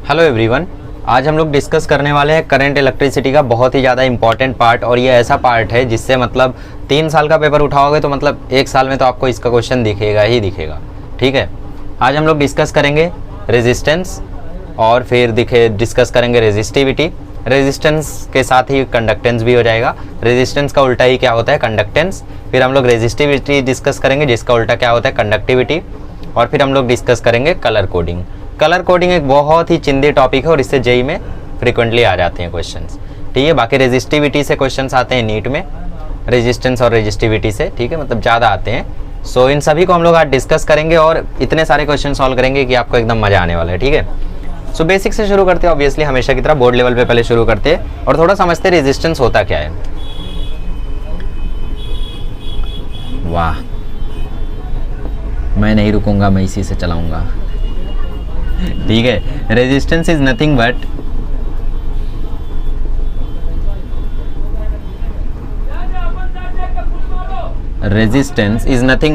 Hello everyone, आज हम लोग डिस्कस करने वाले हैं करंट इलेक्ट्रिसिटी का बहुत ही ज़्यादा इंपॉर्टेंट पार्ट। और ये ऐसा पार्ट है जिससे मतलब 3 साल का पेपर उठाओगे तो मतलब 1 साल में तो आपको इसका क्वेश्चन दिखेगा ही दिखेगा। ठीक है, आज हम लोग डिस्कस करेंगे रेजिस्टेंस और फिर डिस्कस करेंगे रेजिस्टिविटी। रेजिस्टेंस के साथ ही कंडक्टेंस भी हो जाएगा। रेजिस्टेंस का उल्टा ही क्या होता है, कंडक्टेंस। फिर हम लोग रेजिस्टिविटी डिस्कस करेंगे जिसका उल्टा क्या होता है, कंडक्टिविटी। और फिर हम लोग डिस्कस करेंगे कलर कोडिंग। कलर कोडिंग एक बहुत ही चिंदी टॉपिक है और इससे जेई में फ्रीक्वेंटली आ जाते हैं क्वेश्चंस। ठीक है, बाकी रेजिस्टिविटी से क्वेश्चंस आते हैं नीट में, रेजिस्टेंस और रेजिस्टिविटी से। ठीक है, मतलब ज़्यादा आते हैं। सो इन सभी को हम लोग आज डिस्कस करेंगे और इतने सारे क्वेश्चन सॉल्व करेंगे कि आपको एकदम मज़ा आने वाला है। ठीक है, सो बेसिक से शुरू करते हैं। ऑब्वियसली हमेशा की तरह बोर्ड लेवल पे पहले शुरू करते हैं और थोड़ा समझते हैं रेजिस्टेंस होता क्या है। वाह, मैं नहीं रुकूंगा, मैं इसी से चलाऊंगा। ठीक है, resistance is nothing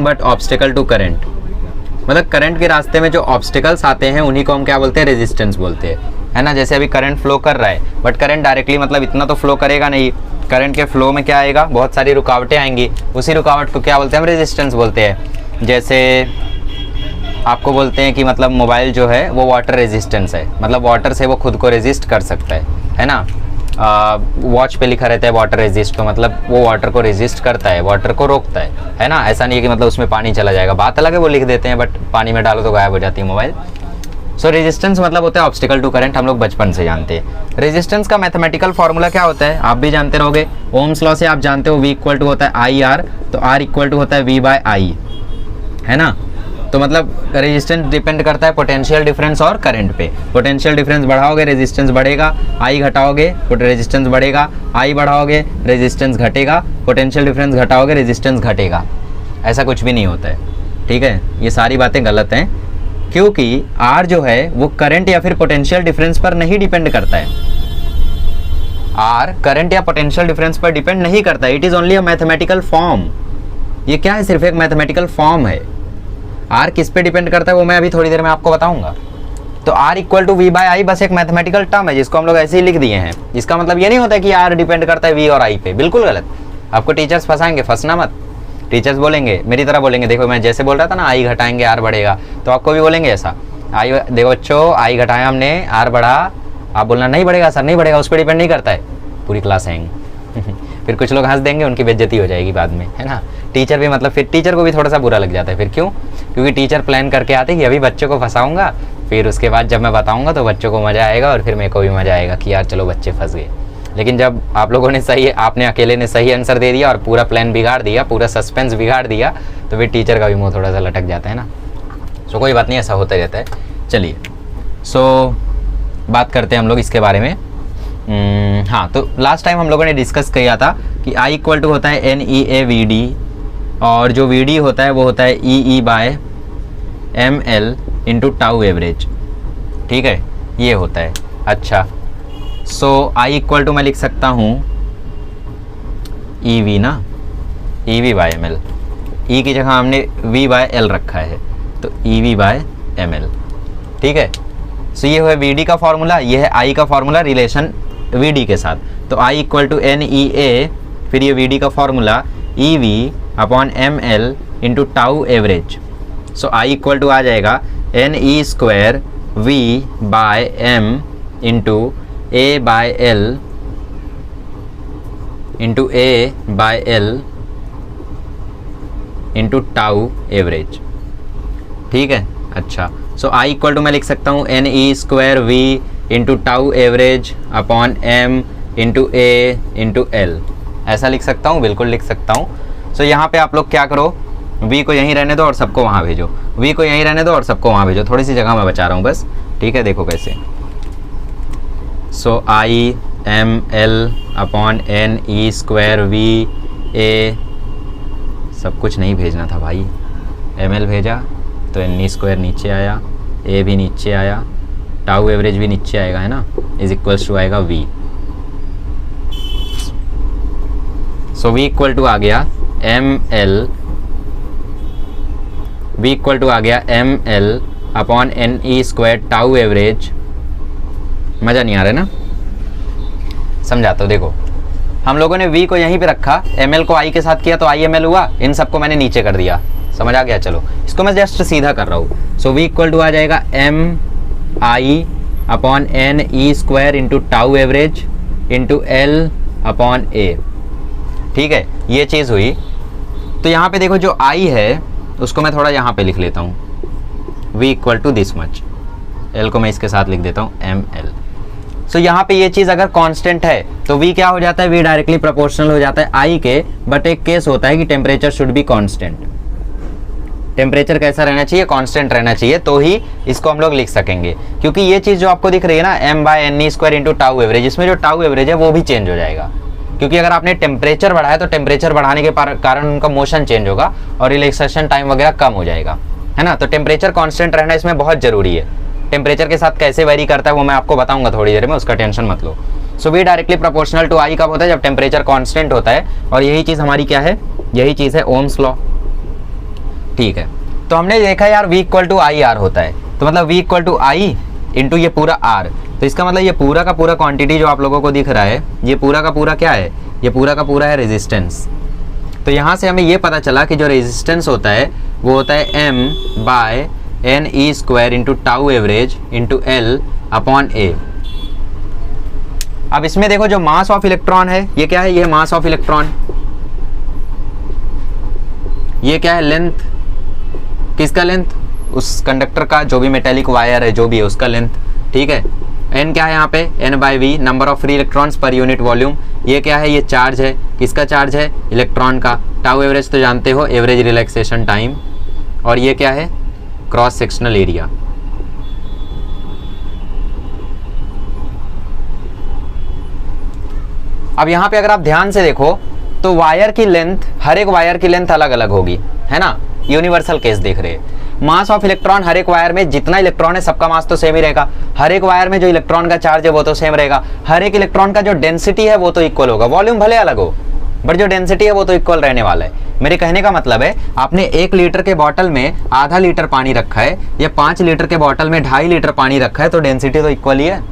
but obstacle to current. मतलब करंट के रास्ते में जो ऑब्स्टिकल्स आते हैं उन्हीं को हम क्या बोलते हैं, रेजिस्टेंस बोलते हैं, है ना। जैसे अभी करंट फ्लो कर रहा है बट करंट डायरेक्टली मतलब इतना तो फ्लो करेगा नहीं। करंट के फ्लो में क्या आएगा, बहुत सारी रुकावटें आएंगी। उसी रुकावट को क्या बोलते हैं, हम रेजिस्टेंस बोलते हैं। जैसे आपको बोलते हैं कि मतलब मोबाइल जो है वो वाटर रेजिस्टेंस है, मतलब वाटर से वो खुद को रेजिस्ट कर सकता है ना। वॉच पे लिखा रहता है वाटर रेजिस्ट, तो मतलब वो वाटर को रेजिस्ट करता है, वाटर को रोकता है ना। ऐसा नहीं है कि मतलब उसमें पानी चला जाएगा, बात अलग है, वो लिख देते हैं, बट पानी में डालो तो गायब हो जाती है मोबाइल। सो रेजिस्टेंस मतलब होता है ऑब्स्टिकल टू करंट, हम लोग बचपन से जानते हैं। रेजिस्टेंस का मैथमेटिकल फॉर्मूला क्या होता है, आप भी जानते रहोगे। ओम्स लॉ से आप जानते हो V इक्वल टू होता है आई आर, तो R इक्वल टू होता है V बाय आई, है ना। तो मतलब रेजिस्टेंस डिपेंड करता है पोटेंशियल डिफरेंस और करंट पे। पोटेंशियल डिफरेंस बढ़ाओगे रेजिस्टेंस बढ़ेगा, आई घटाओगे रेजिस्टेंस बढ़ेगा, आई बढ़ाओगे रेजिस्टेंस घटेगा, पोटेंशियल डिफरेंस घटाओगे रेजिस्टेंस घटेगा। ऐसा कुछ भी नहीं होता है। ठीक है, ये सारी बातें गलत हैं क्योंकि आर जो है वो करंट या फिर पोटेंशियल डिफरेंस पर नहीं डिपेंड करता है। आर करंट या पोटेंशियल डिफरेंस पर डिपेंड नहीं करता है। It is only a mathematical form. ये क्या है, सिर्फ एक मैथमेटिकल फॉर्म है। आर किस पे डिपेंड करता है वो मैं अभी थोड़ी देर में आपको बताऊंगा। तो R equal to V by I बस एक मैथमेटिकल टर्म है जिसको हम लोग ऐसे ही लिख दिए हैं। इसका मतलब ये नहीं होता कि आर डिपेंड करता है वी और आई पे, बिल्कुल गलत। आपको टीचर्स फंसाएंगे, फंसना मत। टीचर्स बोलेंगे, मेरी तरह बोलेंगे, देखो मैं जैसे बोल रहा था ना, आई घटाएंगे आर बढ़ेगा, तो आपको भी बोलेंगे ऐसा। आई देखो बच्चों, आई घटाया हमने, आर बढ़ा। आप बोलना नहीं बढ़ेगा सर, नहीं बढ़ेगा, उस पर डिपेंड नहीं करता है। पूरी क्लास आएंगे फिर कुछ लोग हंस देंगे, उनकी बेइज्जती हो जाएगी बाद में, है ना। टीचर भी मतलब फिर टीचर को भी थोड़ा सा बुरा लग जाता है। फिर क्यों, क्योंकि टीचर प्लान करके आते कि अभी बच्चों को फंसाऊंगा, फिर उसके बाद जब मैं बताऊंगा तो बच्चों को मज़ा आएगा और फिर मेरे को भी मज़ा आएगा कि यार चलो बच्चे फंस गए। लेकिन जब आप लोगों ने आपने अकेले ने सही आंसर दे दिया और पूरा प्लान बिगाड़ दिया, पूरा सस्पेंस बिगाड़ दिया, तो फिर टीचर का भी मुँह थोड़ा सा लटक जाता है ना। सो कोई बात नहीं, ऐसा होता रहता है। चलिए, सो बात करते हैं हम लोग इसके बारे में। हाँ, तो लास्ट टाइम हम लोगों ने डिस्कस किया था कि I इक्वल टू होता है NEAVD और जो VD होता है वो होता है EE by ML into tau average. ठीक है, ये होता है। अच्छा, सो I इक्वल टू मैं लिख सकता हूँ EV ना, EV बाय ML। E की जगह हमने V बाय L रखा है, तो EV बाय ML। ठीक है, सो ये है VD का फॉर्मूला, ये है I का फॉर्मूला रिलेशन VD के साथ। तो I इक्वल टू NEA, फिर ये VD का formula EV upon ML into tau average. So I equal to आ जाएगा NE square V by M into A by L into A by L into tau average. ठीक है, अच्छा, सो I equal to मैं लिख सकता हूँ NE square V into tau average upon M into A into L। ऐसा लिख सकता हूँ, बिल्कुल लिख सकता हूँ। सो यहाँ पे आप लोग क्या करो, V को यहीं रहने दो और सबको वहाँ भेजो, V को यहीं रहने दो और सबको वहाँ भेजो। थोड़ी सी जगह मैं बचा रहा हूँ बस। ठीक है, देखो कैसे। सो I M L upon NE square V A, सब कुछ नहीं भेजना था भाई। ML भेजा तो NE स्क्वायर नीचे आया, A भी नीचे आया, टाउ एवरेज भी नीचे आएगा, है ना, इज इक्वल्स टू आएगा V। So V equal to आ गया ML, V इक्वल टू आ गया ML upon NE square tau average मज़ा नहीं आ रहा है ना, समझाता हूँ। देखो हम लोगों ने v को यहीं पे रखा, ml को i के साथ किया तो i ml हुआ, इन सबको मैंने नीचे कर दिया, समझ आ गया। चलो इसको मैं जस्ट सीधा कर रहा हूँ। सो v इक्वल टू आ जाएगा m i upon n e square into tau average into l upon a। ठीक है, ये चीज़ हुई। तो यहाँ पे देखो जो i है उसको मैं थोड़ा यहाँ पे लिख लेता हूँ, v equal to this much, l को मैं इसके साथ लिख देता हूँ ml। सो यहाँ पे ये चीज़ अगर कांस्टेंट है तो v क्या हो जाता है, v डायरेक्टली प्रोपोर्शनल हो जाता है i के, बट एक केस होता है कि temperature should be constant. Temperature कैसा रहना चाहिए, कांस्टेंट रहना चाहिए, तो ही इसको हम लोग लिख सकेंगे। क्योंकि ये चीज़ जो आपको दिख रही है ना m by N E square into tau average, इसमें जो टाउ एवरेज है वो भी चेंज हो जाएगा। क्योंकि अगर आपने टेम्परेचर बढ़ाया तो टेम्परेचर बढ़ाने के कारण उनका मोशन चेंज होगा और रिलैक्सेशन टाइम वगैरह कम हो जाएगा, है ना। तो टेम्परेचर कांस्टेंट रहना इसमें बहुत ज़रूरी है। टेम्परेचर के साथ कैसे वेरी करता है वो मैं आपको बताऊंगा थोड़ी देर में, उसका टेंशन मत लो। So V directly proportional to I कब होता है, जब टेम्परेचर कांस्टेंट होता है। और यही चीज़ हमारी क्या है, यही चीज़ है ओम्स लॉ। ठीक है, तो हमने देखा यार v equal to I R होता है, तो मतलब v equal to I into ये पूरा r। तो इसका मतलब ये पूरा का पूरा क्वांटिटी जो आप लोगों को दिख रहा है, ये पूरा का पूरा क्या है, ये पूरा का पूरा है रेजिस्टेंस। तो यहाँ से हमें ये पता चला कि जो रेजिस्टेंस होता है वो होता है m by N E square into tau average into L upon A. अब इसमें देखो जो मास ऑफ इलेक्ट्रॉन है ये क्या है, ये मास ऑफ इलेक्ट्रॉन। ये क्या है, लेंथ, किसका लेंथ, उस कंडक्टर का, जो भी मेटेलिक वायर है जो भी है उसका लेंथ। ठीक है, n क्या है यहाँ पे, n by V, number of free electrons per unit volume. ये क्या है, ये चार्ज है, किसका चार्ज है, इलेक्ट्रॉन का। टाउ एवरेज तो जानते हो, एवरेज रिलैक्सेशन टाइम। और ये क्या है, क्रॉस सेक्शनल एरिया। अब यहाँ पे अगर आप ध्यान से देखो तो वायर की लेंथ, हर एक वायर की लेंथ अलग अलग होगी, है ना। यूनिवर्सल केस देख रहे हैं। मास ऑफ इलेक्ट्रॉन, हर एक वायर में जितना इलेक्ट्रॉन है सबका मास तो सेम ही रहेगा। हर एक वायर में जो इलेक्ट्रॉन का चार्ज है वो तो सेम रहेगा। हर एक इलेक्ट्रॉन का जो डेंसिटी है वो तो इक्वल होगा। वॉल्यूम भले अलग हो बट जो डेंसिटी है वो तो इक्वल रहने वाला है। मेरे कहने का मतलब है, आपने 1 लीटर के बॉटल में आधा लीटर पानी रखा है या 5 लीटर के बॉटल में 2.5 लीटर पानी रखा है, तो डेंसिटी तो इक्वल ही है।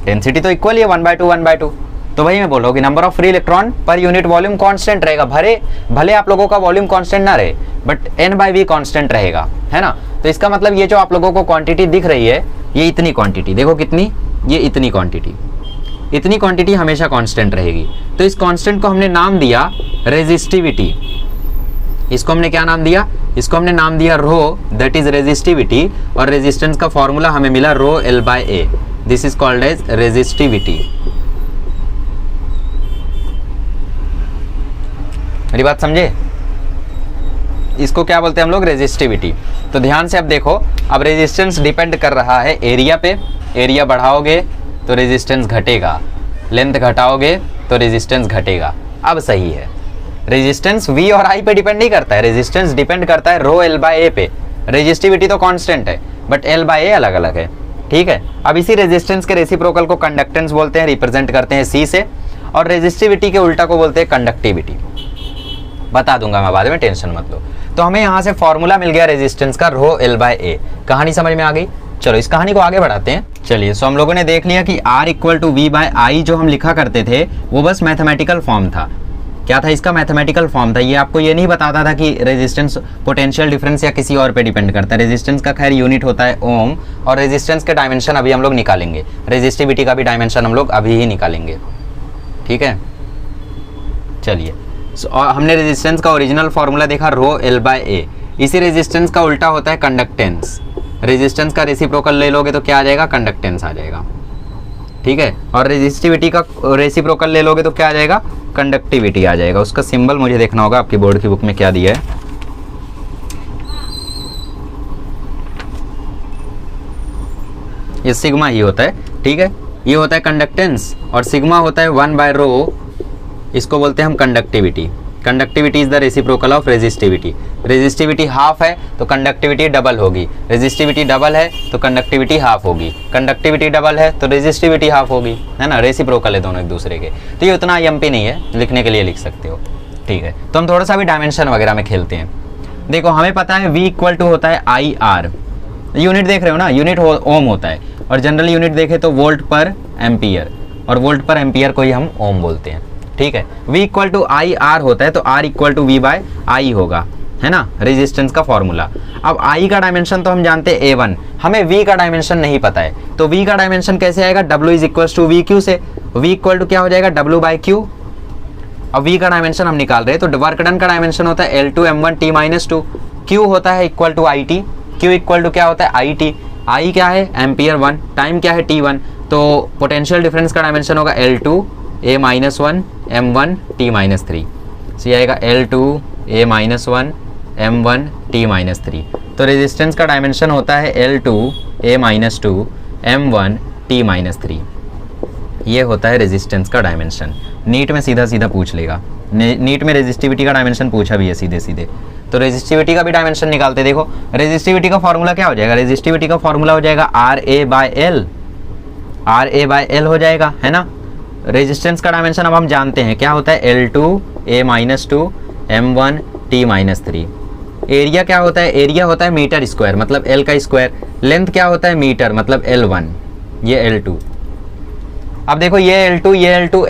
डेंसिटी तो इक्वल ही है, 1/2 1/2। तो वही मैं बोल रहा हूँ कि नंबर ऑफ फ्री इलेक्ट्रॉन पर यूनिट वॉल्यूम कांस्टेंट रहेगा। भले आप लोगों का वॉल्यूम कांस्टेंट ना रहे बट n/v कांस्टेंट रहेगा, है ना। तो इसका मतलब ये जो आप लोगों को क्वांटिटी दिख रही है, ये इतनी क्वांटिटी, देखो कितनी, ये इतनी क्वांटिटी, इतनी क्वांटिटी हमेशा कांस्टेंट रहेगी। तो इस कांस्टेंट को हमने नाम दिया रेजिस्टिविटी। इसको हमने क्या नाम दिया, इसको हमने नाम दिया रो, दैट इज रेजिस्टिविटी। और रेजिस्टेंस का फॉर्मूला हमें मिला rho L/A। This is called as resistivity. मेरी बात समझे, इसको क्या बोलते हैं हम लोग, रेजिस्टिविटी। तो ध्यान से अब देखो, अब रेजिस्टेंस डिपेंड कर रहा है एरिया पे। एरिया बढ़ाओगे तो रेजिस्टेंस घटेगा, लेंथ घटाओगे तो रेजिस्टेंस घटेगा। अब सही है, रेजिस्टेंस V और I पे डिपेंड नहीं करता है, रेजिस्टेंस डिपेंड करता है रो L/A पे। रेजिस्टिविटी तो कांस्टेंट है बट L/A अलग अलग है। ठीक है, अब इसी रेजिस्टेंस के रेसिप्रोकल को कंडक्टेंस बोलते हैं, रिप्रेजेंट करते हैं C से। और रेजिस्टिविटी के उल्टा को बोलते हैं कंडक्टिविटी। बता दूंगा मैं बाद में, टेंशन मत लो। तो हमें यहाँ से फॉर्मूला मिल गया रेजिस्टेंस का रो L/A। कहानी समझ में आ गई। चलो इस कहानी को आगे बढ़ाते हैं। चलिए, सो हम लोगों ने देख लिया कि R इक्वल टू V/I जो हम लिखा करते थे वो बस मैथमेटिकल फॉर्म था। क्या था इसका, मैथमेटिकल फॉर्म था। ये आपको ये नहीं बताता था कि रेजिस्टेंस पोटेंशियल डिफरेंस या किसी और पे डिपेंड करता है। रेजिस्टेंस का खैर यूनिट होता है ओम, और रेजिस्टेंस के डायमेंशन अभी हम लोग निकालेंगे। रेजिस्टिविटी का भी डायमेंशन हम लोग अभी ही निकालेंगे। ठीक है, चलिए। और हमने रेजिस्टेंस का ओरिजिनल फॉर्मूला देखा रो L/A। इसी रेजिस्टेंस का उल्टा होता है कंडक्टेंस। रेजिस्टेंस का रेसिप्रोकल ले लोगे तो क्या आ जाएगा, कंडक्टेंस आ जाएगा। ठीक है, और रेजिस्टिविटी का रेसिप्रोकल ले लोगे तो क्या आ जाएगा, कंडक्टिविटी आ जाएगा। उसका सिंबल मुझे देखना होगा आपकी बोर्ड की बुक में क्या दिया है। ये सिग्मा ही होता है। ठीक है, ये होता है कंडक्टेंस और सिग्मा होता है 1/ρ। इसको बोलते हैं हम conductivity. Conductivity is the reciprocal of resistivity. Resistivity half है तो कंडक्टिविटी डबल होगी, रेजिस्टिविटी डबल है तो कंडक्टिविटी हाफ होगी, कंडक्टिविटी डबल है तो रेजिस्टिविटी हाफ होगी, है ना। रेसिप्रोकल है दोनों एक दूसरे के। तो ये उतना IMP नहीं है, लिखने के लिए लिख सकते हो। ठीक है, तो हम थोड़ा सा भी डायमेंशन वगैरह में खेलते हैं। देखो हमें पता है V इक्वल टू होता है IR। यूनिट देख रहे हो ना, यूनिट ओम होता है। और जनरल यूनिट देखें तो वोल्ट पर एम्पियर, और वोल्ट पर एम्पियर को ही हम ओम बोलते हैं, ठीक है। V equal to I R होता है तो R equal to V by I होगा, है ना, रेजिस्टेंस का फॉर्मूला। अब I का डायमेंशन तो हम जानते हैं A1, हमें V का डायमेंशन नहीं पता है, तो V का डायमेंशन कैसे आएगा, W is equal to V Q से, V इक्वल टू क्या हो जाएगा, W बाई क्यू। अब V का डायमेंशन हम निकाल रहे हैं तो वर्क डन का डायमेंशन होता है L2m1t-2, Q होता है equal to IT, Q equal to क्या होता है IT, I क्या है एम्पियर 1, टाइम क्या है t1, तो पोटेंशियल डिफरेंस का डायमेंशन होगा L2a-1 m1 t-3, सी आएगा L2a-1 m1 t-3। तो रेजिस्टेंस का डायमेंशन होता है L2a-2 m1 t-3, ये होता है रेजिस्टेंस का डायमेंशन। नीट में सीधा सीधा पूछ लेगा, नीट में रेजिस्टिविटी का डायमेंशन पूछा भी है सीधे सीधे, तो रेजिस्टिविटी का भी डायमेंशन निकालते। देखो रेजिस्टिविटी का फॉर्मूला क्या हो जाएगा, रेजिस्टिविटी का फॉर्मूला हो जाएगा RA बाय L हो जाएगा, है ना। रेजिस्टेंस का डायमेंशन अब हम जानते हैं क्या होता है, L2a-2 m1 t-3। एरिया क्या होता है, एरिया होता है मीटर स्क्वायर मतलब L का स्क्वायर, लेंथ क्या होता है मीटर मतलब L1, ये L2। अब देखो ये L2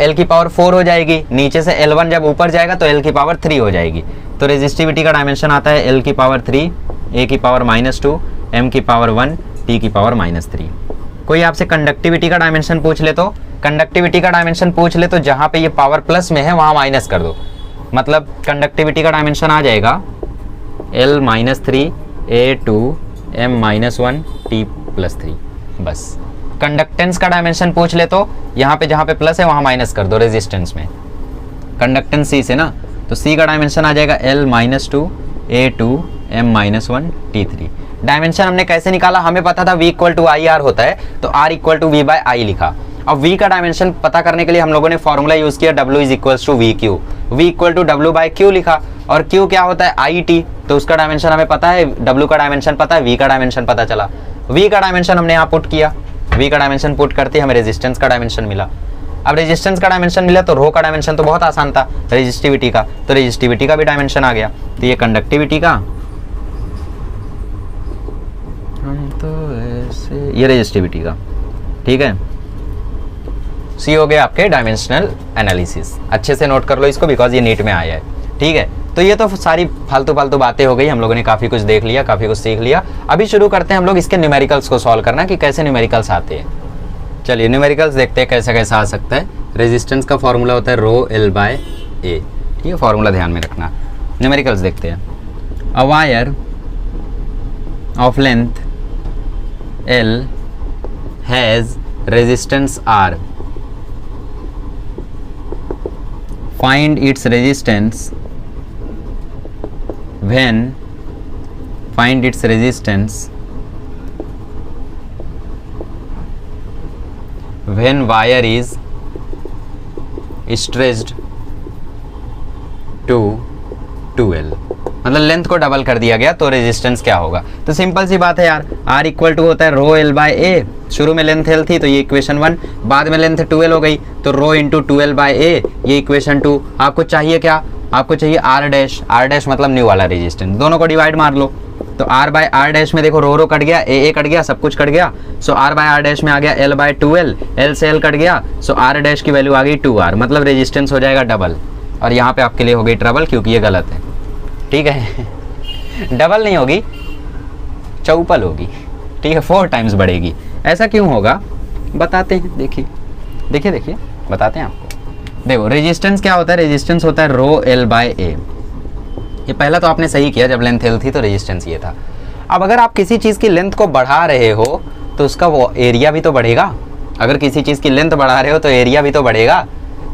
L की पावर 4 हो जाएगी, नीचे से L1 जब ऊपर जाएगा तो L की पावर 3 हो जाएगी, तो रेजिस्टिविटी का डायमेंशन आता है L की पावर 3, A की पावर -2, M की पावर 1, T की पावर -3। कोई आपसे कंडक्टिविटी का डायमेंशन पूछ ले तो, कंडक्टिविटी का डायमेंशन पूछ ले तो जहाँ पे ये पावर प्लस में है वहाँ माइनस कर दो, मतलब कंडक्टिविटी का डायमेंशन आ जाएगा L-3 A2 M-1 T+3, बस। कंडक्टेंस का डायमेंशन पूछ ले तो यहाँ पे जहाँ पे प्लस है वहाँ माइनस कर दो, रेजिस्टेंस में कंडक्टेंस C से ना, तो C का डायमेंशन आ जाएगा L-2 A2 M-1 T3। Dimension हमने कैसे निकाला, हमें पता था V equal to I R होता है तो R equal to V by I लिखा। अब V का डायमेंशन पता करने के लिए हम लोगों ने फॉर्मूला यूज किया W is equal to V Q, V equal to W by Q लिखा, और Q क्या होता है IT, तो उसका डायमेंशन हमें पता है, W का डायमेंशन पता है, V का डायमेंशन पता चला, V का डायमेंशन हमने यहाँ पुट किया, V का डायमेंशन पुट करते हमें रेजिस्टेंस का डायमेंशन मिला। अब रेजिस्टेंस का डायमेंशन मिला तो रो का डायमेंशन तो बहुत आसान था रेजिस्टिविटी का, तो रेजिस्टिविटी का भी डायमेंशन आ गया, तो ये कंडक्टिविटी का, तो ऐसे ये रेजिस्टिविटी का, ठीक है। सी हो गया आपके डायमेंशनल एनालिसिस, अच्छे से नोट कर लो इसको बिकॉज ये नीट में आया है, ठीक है। तो ये तो सारी फालतू बातें हो गई, हम लोगों ने काफ़ी कुछ देख लिया, काफ़ी कुछ सीख लिया। अभी शुरू करते हैं हम लोग इसके न्यूमेरिकल्स को सॉल्व करना कि कैसे न्यूमेरिकल्स आते हैं। चलिए न्यूमेरिकल्स देखते हैं कैसा कैसा आ सकता है। रेजिस्टेंस का फॉर्मूला होता है रो L बाय A, ठीक है, फॉर्मूला ध्यान में रखना। न्यूमेरिकल्स देखते हैं। A wire of length L has resistance R, find its resistance when wire is stretched to 2L, मतलब लेंथ को डबल कर दिया गया तो रेजिस्टेंस क्या होगा। तो सिंपल सी बात है यार, R इक्वल टू होता है रो L बाय A, शुरू में लेंथ L थी तो ये इक्वेशन 1, बाद में लेंथ 2L हो गई तो रो इंटू 2L बाय A, ये इक्वेशन 2। आपको चाहिए क्या, आपको चाहिए R डैश मतलब न्यू वाला रेजिस्टेंस, दोनों को डिवाइड मार लो, तो R बाय R डैश में देखो रो कट गया, A कट गया, सब कुछ कट गया, सो R बाय R डैश में आ गया L बाय 2L, L से L कट गया, सो R डैश की वैल्यू आ गई 2R, मतलब रेजिस्टेंस हो जाएगा डबल, और यहाँ पे आपके लिए हो गई ट्रबल क्योंकि ये गलत है, ठीक है। डबल नहीं होगी, चौपल होगी, ठीक है, 4 टाइम्स बढ़ेगी। ऐसा क्यों होगा बताते हैं, देखिए बताते हैं आपको। देखो रेजिस्टेंस क्या होता है, रेजिस्टेंस होता है रो L बाय A। ये पहला तो आपने सही किया, जब लेंथ L थी तो रेजिस्टेंस ये था। अब अगर आप किसी चीज़ की लेंथ को बढ़ा रहे हो तो उसका वो एरिया भी तो बढ़ेगा, अगर किसी चीज़ की लेंथ बढ़ा रहे हो तो एरिया भी तो बढ़ेगा,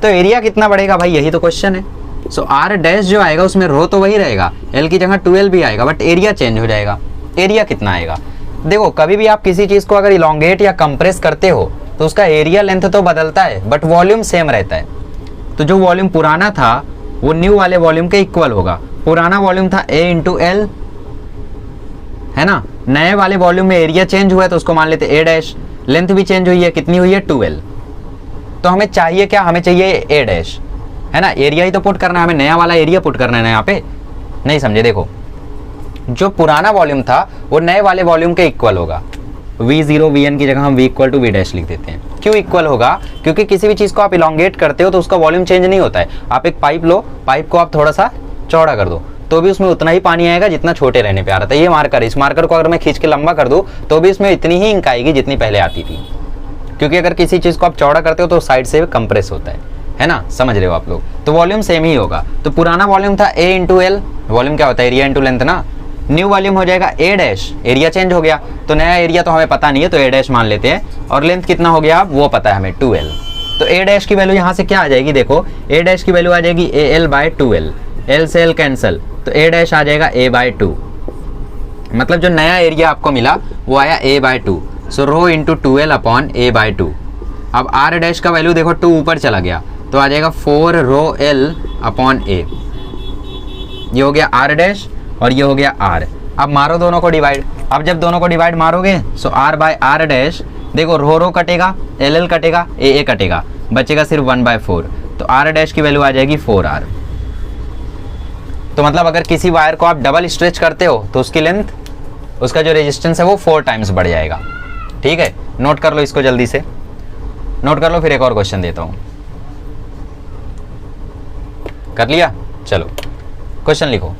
तो एरिया कितना बढ़ेगा भाई, यही तो क्वेश्चन है। सो R डैश जो आएगा उसमें रो तो वही रहेगा, L की जगह 2L भी आएगा, बट एरिया चेंज हो जाएगा। एरिया कितना आएगा, देखो कभी भी आप किसी चीज़ को अगर इलोंगेट या कंप्रेस करते हो तो उसका एरिया लेंथ तो बदलता है बट वॉल्यूम सेम रहता है। तो जो वॉल्यूम पुराना था वो न्यू वाले वॉल्यूम के इक्वल होगा। पुराना वॉल्यूम था A इंटू L, है ना, नए वाले वॉल्यूम में एरिया चेंज हुआ है तो उसको मान लेते A डैश, लेंथ भी चेंज हुई है, कितनी हुई है 2L, तो हमें चाहिए क्या, हमें चाहिए A डैश, है ना, एरिया ही तो पुट करना है, हमें नया वाला एरिया पुट करना है ना, यहाँ पे नहीं समझे। देखो जो पुराना वॉल्यूम था वो नए वाले वॉल्यूम के इक्वल होगा, V0 Vn की जगह हम V equal to V dash लिख देते हैं। क्यों इक्वल होगा? क्योंकि किसी भी चीज़ को आप इलोंगेट करते हो तो उसका वॉल्यूम चेंज नहीं होता है। आप एक पाइप लो, पाइप को आप थोड़ा सा चौड़ा कर दो तो भी उसमें उतना ही पानी आएगा जितना छोटे रहने पे आ रहा था। ये मार्कर है, इस मार्कर को अगर मैं खींच के लंबा कर दूं तो भी इसमें इतनी ही इंक आएगी जितनी पहले आती थी, क्योंकि अगर किसी चीज़ को आप चौड़ा करते हो तो साइड से कंप्रेस होता है ना, समझ रहे हो आप लोग। तो वॉल्यूम सेम ही होगा। तो पुराना वॉल्यूम था A इंटू एल, वॉल्यूम क्या होता है? एरिया इंटू लेंथ ना। न्यू वॉल्यूम हो जाएगा A डैश, एरिया चेंज हो गया तो नया एरिया तो हमें पता नहीं है तो A डैश मान लेते हैं, और लेंथ कितना हो गया वो पता है हमें 2L। तो A डैश की वैल्यू यहाँ से क्या आ जाएगी? देखो A डैश की वैल्यू आ जाएगी AL बाय 2L, L से L कैंसल तो A डैश आ जाएगा A बाय 2। मतलब जो नया एरिया आपको मिला वो आया A by 2। So rho into 2L upon A by 2। अब R डैश का वैल्यू देखो 2 ऊपर चला गया तो आ जाएगा 4 रो L अपॉन A। ये हो गया R डैश और ये हो गया R। अब मारो दोनों को डिवाइड। अब जब दोनों को डिवाइड मारोगे सो R बाय R डैश, देखो रो कटेगा, LL कटेगा, AA कटेगा, बचेगा सिर्फ 1/4। तो R डैश की वैल्यू आ जाएगी 4R। तो मतलब अगर किसी वायर को आप डबल स्ट्रेच करते हो तो उसकी लेंथ, उसका जो रेजिस्टेंस है वो 4 टाइम्स बढ़ जाएगा। ठीक है, नोट कर लो इसको, जल्दी से नोट कर लो, फिर एक और क्वेश्चन देता हूं। कर लिया? चलो क्वेश्चन लिखो,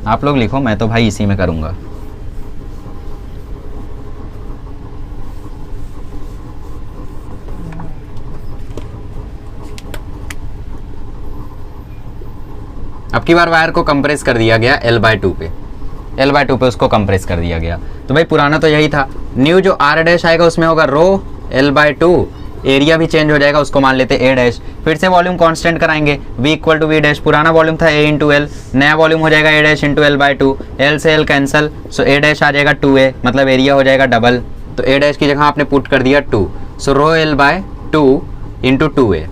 आप लोग लिखो, मैं तो भाई इसी में करूंगा। अब की बार वायर को कंप्रेस कर दिया गया L/2 पे, L/2 पे उसको कंप्रेस कर दिया गया। तो भाई पुराना तो यही था। न्यू जो R डैश आएगा उसमें होगा रो L/2, एरिया भी चेंज हो जाएगा, उसको मान लेते A डैश। फिर से वॉल्यूम कांस्टेंट कराएंगे, V equal to V dash. पुराना वॉल्यूम था A इंटू एल, नया वॉल्यूम हो जाएगा A dash into L/2, L से L cancel so A dash आ जाएगा 2A, मतलब एरिया हो जाएगा डबल। तो A डैश की जगह आपने पुट कर दिया 2, सो रो L/2 इंटू 2A।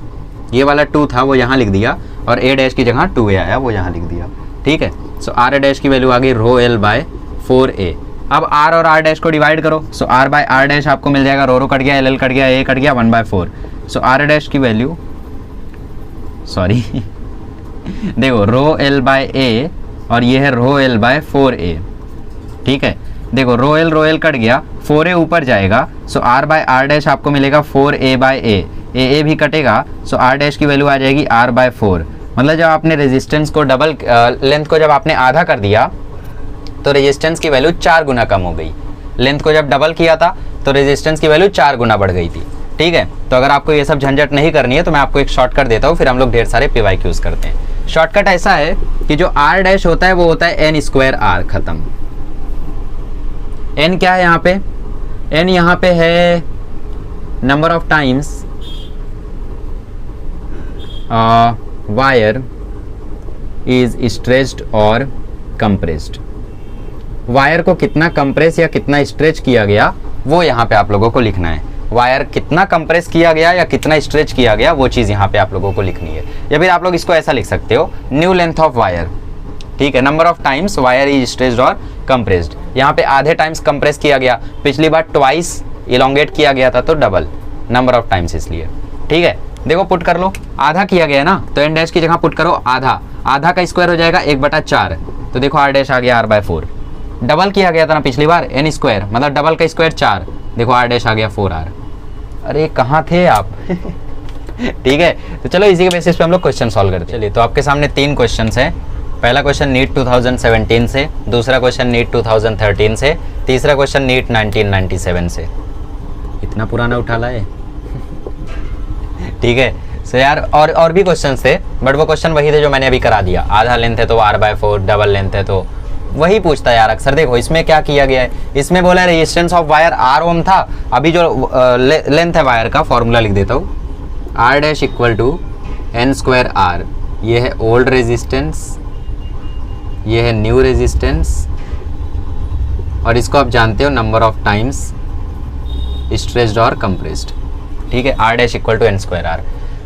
ये वाला 2 था वो यहाँ लिख दिया और A डैश की जगह 2A आया वो यहाँ लिख दिया। ठीक है, सो R डैश की वैल्यू आ गई रो L/4A। अब R और R डैश को डिवाइड करो, सो R बाय R डैश आपको मिल जाएगा, रो कट गया, LL कट गया, A कट गया, 1/4। सो R डैश की वैल्यू, सॉरी देखो रो L/A और ये है रो L/4A। ठीक है, देखो रो L कट गया, 4A ऊपर जाएगा, सो R बाय R डैश आपको मिलेगा 4A/A, AA भी कटेगा, सो R डैश की वैल्यू आ जाएगी R/4। मतलब जब आपने रेजिस्टेंस को डबल, लेंथ को जब आपने आधा कर दिया तो रेजिस्टेंस की वैल्यू 4 गुना कम हो गई। लेंथ को जब डबल किया था तो रेजिस्टेंस की वैल्यू 4 गुना बढ़ गई थी। ठीक है, तो अगर आपको ये सब झंझट नहीं करनी है तो मैं आपको एक शॉर्टकट देता हूँ, फिर हम लोग ढेर सारे PYQs करते हैं। शॉर्टकट ऐसा है कि जो R डैश होता है वो होता है n²R, खत्म। n क्या है यहाँ पे? n यहाँ पे है number of times wire is stretched और कंप्रेस्ड। वायर को कितना कंप्रेस या कितना स्ट्रेच किया गया वो यहाँ पे आप लोगों को लिखना है। वायर कितना कंप्रेस किया गया या कितना स्ट्रेच किया गया वो चीज़ यहाँ पे आप लोगों को लिखनी है। या फिर आप लोग इसको ऐसा लिख सकते हो, न्यू लेंथ ऑफ वायर। ठीक है, number of times wire is stretched और कंप्रेस्ड। यहाँ पे आधे टाइम्स कंप्रेस किया गया, पिछली बार ट्वाइस इलोंगेट किया गया था तो डबल नंबर ऑफ टाइम्स इसलिए। ठीक है, देखो पुट कर लो, आधा किया गया ना तो n डैश की जगह पुट करो आधा, आधा का स्क्वायर हो जाएगा 1/4। तो देखो R डैश आ गया R/4। डबल किया गया था ना पिछली बार, n², मतलब डबल का स्क्वायर 4, देखो R डैश आ गया 4R। अरे कहाँ थे आप? ठीक है, तो चलो इसी के बेसिस पे हम लोग क्वेश्चन सॉल्व करते हैं। चलिए, तो आपके सामने 3 क्वेश्चन हैं। पहला क्वेश्चन नीट 2017 से, दूसरा क्वेश्चन नीट 2013 से, तीसरा क्वेश्चन नीट 1997 से। इतना पुराना उठा लाए। ठीक है, सो यार और भी क्वेश्चन थे, बट वो क्वेश्चन वही थे जो मैंने अभी करा दिया। आधा लेंथ है तो R/4, डबल लेंथ है तो वही पूछता है यार अक्सर। देखो इसमें क्या किया गया है, इसमें बोला है रेजिस्टेंस ऑफ वायर R ओम था। अभी जो लेंथ है वायर का फॉर्मूला लिख देता हूँ, R dash equal to n²R। ये है ओल्ड रेजिस्टेंस, ये है न्यू रेजिस्टेंस, और इसको आप जानते हो नंबर ऑफ टाइम्स स्ट्रेच्ड और कंप्रेस्ड। ठीक है, R dash equal to n²R।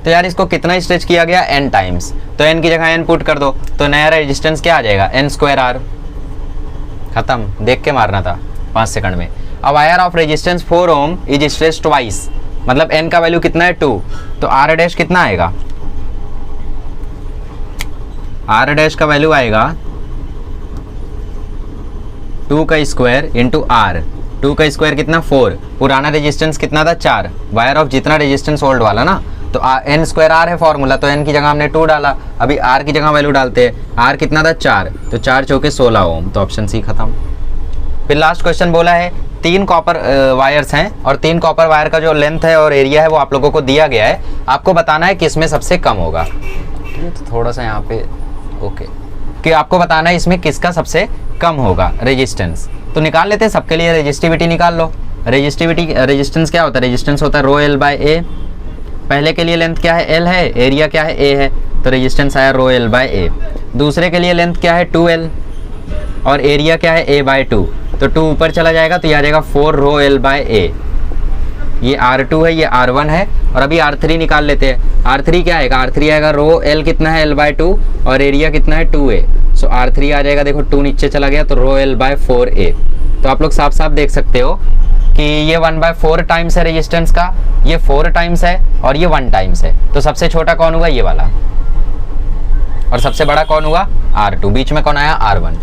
तो यार इसको कितना स्ट्रेच किया गया? n टाइम्स, तो n की जगह n पुट कर दो तो नया रेजिस्टेंस क्या आ जाएगा? n²R। खत्म, देख के मारना था 5 सेकंड में। अब wire of resistance 4 ohm is stretched twice, मतलब n का वैल्यू कितना है 2, तो R डैश कितना आएगा? R डैश का वैल्यू आएगा 2 का स्क्वायर इंटू आर, 2 का स्क्वायर कितना 4, पुराना रेजिस्टेंस कितना था 4, वायर ऑफ जितना रेजिस्टेंस ओल्ड वाला ना, तो एन स्क्वायर आर है फॉर्मूला, तो एन की जगह हमने 2 डाला, अभी आर की जगह वैल्यू डालते हैं, आर कितना था 4, तो 4 चौके 16 ओम, तो ऑप्शन सी खत्म। फिर लास्ट क्वेश्चन बोला है 3 कॉपर वायर्स हैं और 3 कॉपर वायर का जो लेंथ है और एरिया है वो आप लोगों को दिया गया है, आपको बताना है किसमें सबसे कम होगा। तो थोड़ा सा यहाँ पे ओके, कि आपको बताना है इसमें किसका सबसे कम होगा रेजिस्टेंस। तो निकाल लेते हैं, सबके लिए रेजिस्टिविटी निकाल लो। रेजिस्टेंस क्या होता है, रेजिस्टेंस होता है रो एल बाय ए। पहले के लिए लेंथ क्या है एल है, एरिया क्या है ए है, तो रेजिस्टेंस आया रो एल बाय ए। दूसरे के लिए लेंथ क्या है 2L और एरिया क्या है ए बाय 2, तो 2 ऊपर चला जाएगा तो ये आ जाएगा 4 रो एल बाय ए। ये R2 है, ये R1 है, और अभी R3 निकाल लेते हैं। R3 क्या आएगा, R3 आएगा रो एल कितना है L बाय 2 और एरिया कितना है 2A, सो R3 आ जाएगा, देखो 2 नीचे चला गया तो रो एल बाय 4A। तो आप लोग साफ साफ देख सकते हो कि ये 1/4 टाइम्स है रेजिस्टेंस का, ये 4 टाइम्स है और ये 1 टाइम्स है, तो सबसे छोटा कौन हुआ ये वाला और सबसे बड़ा कौन हुआ R2, बीच में कौन आया R1।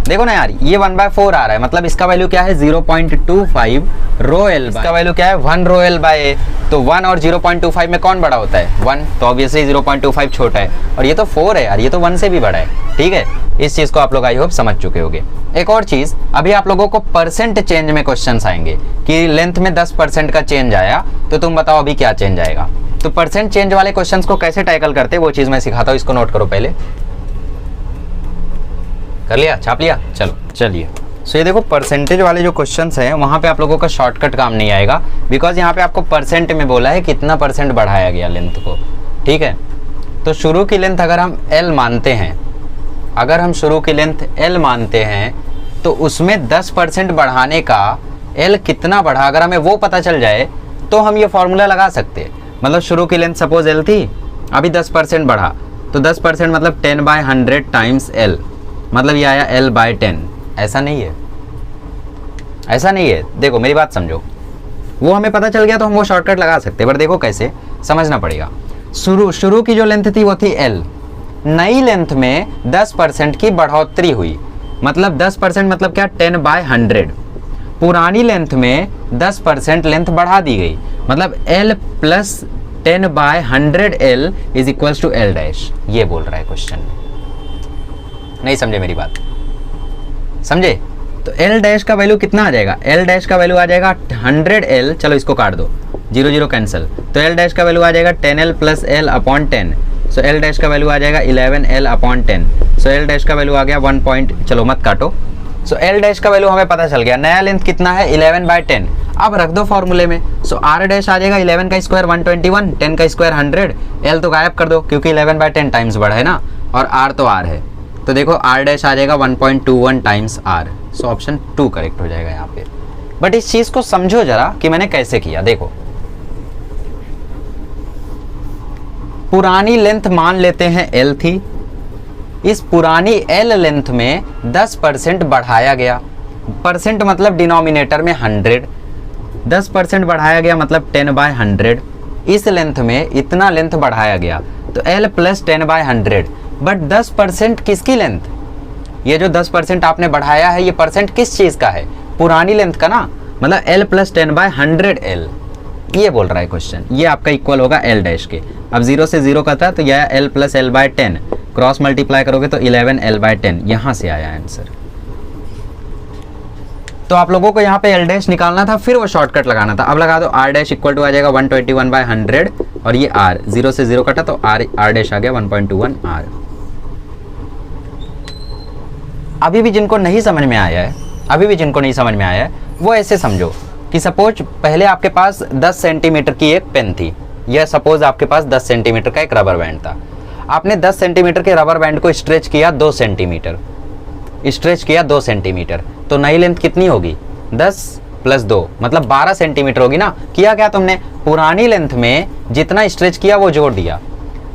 देखो ना यार, ये 1/4 आ रहा है, मतलब इसका वैल्यू क्या है 0.25 रो एल, इसका वैल्यू क्या है 1 रो एल बाय ए, तो 1 और 0.25 में कौन बड़ा होता है 1, तो ऑब्वियसली 0.25 छोटा है, और ये तो 4 है यार, ये तो 1 से भी बड़ा है। ठीक है, इस चीज को आप लोग आई होप समझ चुके होंगे। एक और चीज, अभी आप लोगों को परसेंट चेंज में क्वेश्चंस आएंगे कि लेंथ में 10% का चेंज आया, तो तुम बताओ अभी क्या चेंज आएगा। तो परसेंट चेंज वाले क्वेश्चंस को कैसे टैकल करते हैं वो चीज मैं सिखाता हूँ, इसको नोट करो पहले। कर लिया, छाप लिया, चलो चलिए। सो ये देखो परसेंटेज वाले जो क्वेश्चंस हैं वहाँ पे आप लोगों का शॉर्टकट काम नहीं आएगा, बिकॉज यहाँ पे आपको परसेंट में बोला है कितना परसेंट बढ़ाया गया लेंथ को। ठीक है, तो शुरू की लेंथ अगर हम L मानते हैं, अगर हम शुरू की लेंथ L मानते हैं तो उसमें 10% बढ़ाने का L कितना बढ़ा, अगर हमें वो पता चल जाए तो हम ये फॉर्मूला लगा सकते हैं। मतलब शुरू की लेंथ सपोज L थी, अभी 10% बढ़ा, तो 10% मतलब 10/100 टाइम्स L, मतलब ये आया L बाय 10। ऐसा नहीं है, ऐसा नहीं है, देखो मेरी बात समझो, वो हमें पता चल गया तो हम वो शॉर्टकट लगा सकते हैं, पर देखो कैसे समझना पड़ेगा। शुरू की जो लेंथ थी वो थी L, नई लेंथ में 10% की बढ़ोतरी हुई, मतलब 10% मतलब क्या 10/100। पुरानी लेंथ में 10% लेंथ बढ़ा दी गई, मतलब L प्लस 10/100L इज इक्वल्स टू L डैश, ये बोल रहा है क्वेश्चन। नहीं समझे मेरी बात, समझे? तो L डैश का वैल्यू कितना आ जाएगा, L डैश का वैल्यू आ जाएगा 100L, चलो इसको काट दो, 0 0 कैंसिल, तो L डैश का वैल्यू आ जाएगा 10L प्लस L अपॉन 10, सो L डैश का वैल्यू आ जाएगा 11L अपॉन 10, सो L डैश का वैल्यू आ गया 1 पॉइंट, चलो मत काटो। सो L डैश का वैल्यू हमें पता चल गया, नया लेंथ कितना है 11/10, अब रख दो फॉर्मूले में। सो R डैश आ जाएगा 11 का स्क्वायर 121, 10 का स्क्वायर 100, L तो गायब कर दो क्योंकि 11/10 टाइम्स बढ़ा है ना, और R तो R है, तो देखो R डैश आ जाएगा 1.21 times R, so option 2 correct हो जाएगा यहाँ पे। बट इस चीज को समझो जरा कि मैंने कैसे किया। देखो पुरानी लेंथ मान लेते हैं L थी, इस पुरानी L लेंथ में 10% बढ़ाया गया, परसेंट मतलब डिनोमिनेटर में 100, 10% बढ़ाया गया मतलब 10/100, इस लेंथ में इतना लेंथ बढ़ाया गया तो L प्लस 10/100, बट 10% किसकी लेंथ, ये जो 10% आपने बढ़ाया है ये परसेंट किस चीज का है, पुरानी लेंथ का ना, मतलब L प्लस 10/100L, ये बोल रहा है क्वेश्चन। ये आपका इक्वल होगा L डैश के, अब 0 से 0 का था तो यह L plus L/10, cross multiply करोगे तो 11L/10, यहां से आया आंसर। तो आप लोगों को यहाँ पे L डैश निकालना था, फिर वो शॉर्टकट लगाना था। अब लगा दो R डैश इक्वल टू आ जाएगा 121/100 और ये R 0 से 0 कटा तो R डैश आ गया 1.21 R। अभी भी जिनको नहीं समझ में आया है, अभी भी जिनको नहीं समझ में आया है वो ऐसे समझो कि सपोज पहले आपके पास 10 सेंटीमीटर की एक पेन थी, या सपोज आपके पास 10 सेंटीमीटर का एक रबर बैंड था, आपने 10 सेंटीमीटर के रबर बैंड को स्ट्रेच किया 2 सेंटीमीटर, स्ट्रेच किया 2 सेंटीमीटर, तो नई लेंथ कितनी होगी 10 प्लस 2 मतलब 12 सेंटीमीटर होगी ना। किया क्या तुमने, पुरानी लेंथ में जितना स्ट्रेच किया वो जोड़ दिया,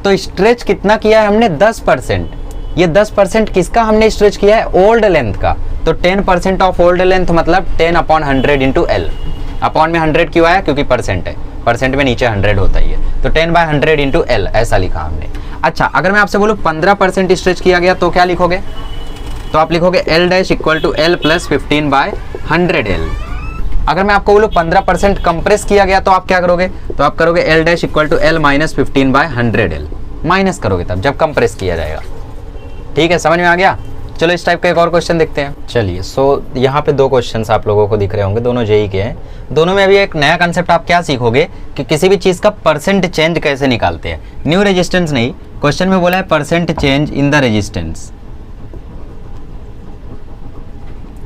तो स्ट्रेच कितना किया है हमने 10%, ये 10% किसका हमने स्ट्रेच किया है, ओल्ड लेंथ का, तो 10% ऑफ ओल्ड लेंथ मतलब 10/100 इंटू L, अपॉन में 100 क्यों आया क्योंकि परसेंट है, परसेंट में नीचे 100 होता ही है, तो 10/100 इंटू L ऐसा लिखा हमने। अच्छा अगर मैं आपसे बोलूँ 15% स्ट्रेच किया गया तो क्या लिखोगे, तो आप लिखोगे L dash equal to L plus 15/100L। अगर मैं आपको बोलूँ 15% कंप्रेस किया गया तो आप क्या करोगे, तो आप करोगे L dash equal to L minus 15/100L, minus करोगे तब जब कंप्रेस किया जाएगा। ठीक है, समझ में आ गया। चलो इस टाइप का एक और क्वेश्चन देखते हैं। चलिए, सो यहाँ पे 2 क्वेश्चंस आप लोगों को दिख रहे होंगे, दोनों जेई के हैं। दोनों में अभी एक नया कंसेप्ट आप क्या सीखोगे कि किसी भी चीज़ का परसेंट चेंज कैसे निकालते हैं। न्यू रेजिस्टेंस नहीं, क्वेश्चन में बोला है percent change in the resistance,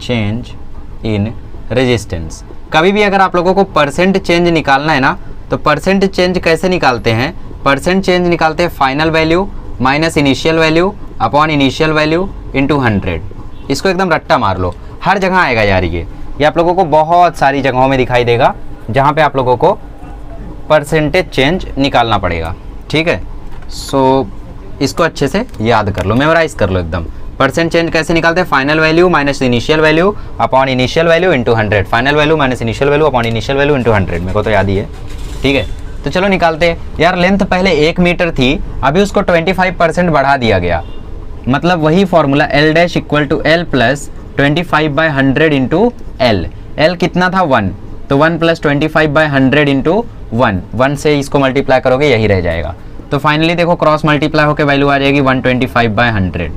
change in resistance. कभी भी अगर आप लोगों को परसेंट चेंज निकालना है ना, तो परसेंट चेंज कैसे निकालते हैं, परसेंट चेंज निकालते हैं final value minus initial value upon initial value into 100। इसको एकदम रट्टा मार लो, हर जगह आएगा यार। ये आप लोगों को बहुत सारी जगहों में दिखाई देगा जहाँ पे आप लोगों को परसेंटेज चेंज निकालना पड़ेगा। ठीक है, सो इसको अच्छे से याद कर लो, मेमोराइज कर लो एकदम। परसेंट चेंज कैसे निकालते हैं, final value minus initial value upon initial value into 100। Final value minus initial value upon initial value into 100, मेरे को तो याद ही है। ठीक है, तो चलो निकालते हैं। यार लेंथ पहले 1 मीटर थी, अभी उसको 25% बढ़ा दिया गया, मतलब वही formula L dash equal to L plus 25/100 into L. L कितना था 1, तो 1 प्लस 25/100 इंटू 1 से इसको मल्टीप्लाई करोगे यही रह जाएगा। तो फाइनली देखो क्रॉस मल्टीप्लाई होकर वैल्यू आ जाएगी 125/100।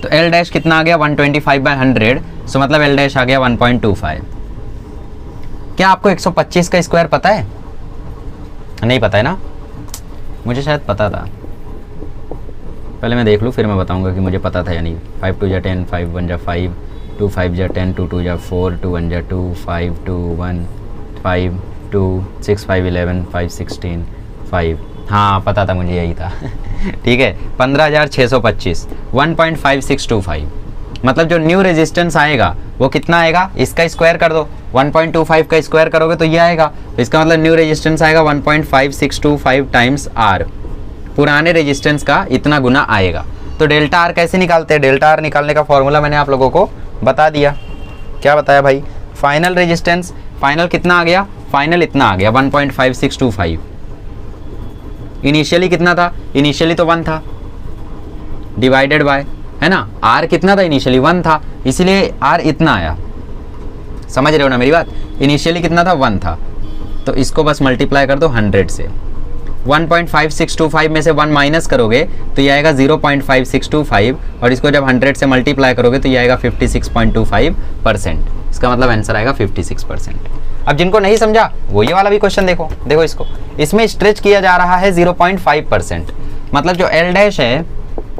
तो एल डैश कितना आ गया 125/100, सो मतलब एल डैश आ गया 1.25। क्या आपको 125 का स्क्वायर पता है? नहीं पता है ना, मुझे शायद पता था, पहले मैं देख लूँ फिर मैं बताऊंगा कि मुझे पता था या नहीं। 5 2 10, 5 1 5, 2 5 10, 2 2 4, 2 1 2, 5 2 1 5 2 6 5 11, 5 16 5। हाँ पता था मुझे, यही था। ठीक है, 15,625, 1.5625। मतलब जो न्यू रेजिस्टेंस आएगा वो कितना आएगा, इसका स्क्वायर कर दो, 1.25 का स्क्वायर करोगे तो ये आएगा। तो इसका मतलब न्यू रेजिस्टेंस आएगा 1.5625 टाइम्स आर, पुराने रेजिस्टेंस का इतना गुना आएगा। तो डेल्टा आर कैसे निकालते हैं, डेल्टा आर निकालने का फॉर्मूला मैंने आप लोगों को बता दिया। क्या बताया भाई, फाइनल रेजिस्टेंस, फाइनल कितना आ गया, फाइनल इतना आ गया 1.5625। इनिशियली कितना था, इनिशियली तो 1 था, डिवाइडेड बाय, है ना, आर कितना था इनिशियली 1 था, इसीलिए आर इतना आया। समझ रहे हो ना मेरी बात, इनिशियली कितना था 1 था, तो इसको बस मल्टीप्लाई कर दो 100 से। 1.5625 में से 1 माइनस करोगे तो ये आएगा 0.5625, और इसको जब 100 से मल्टीप्लाई करोगे तो ये आएगा 56.25%। इसका मतलब आंसर आएगा 56%। अब जिनको नहीं समझा वो ये वाला भी क्वेश्चन देखो, देखो इसको, इसमें स्ट्रेच किया जा रहा है 0.5%, मतलब जो एल डैश है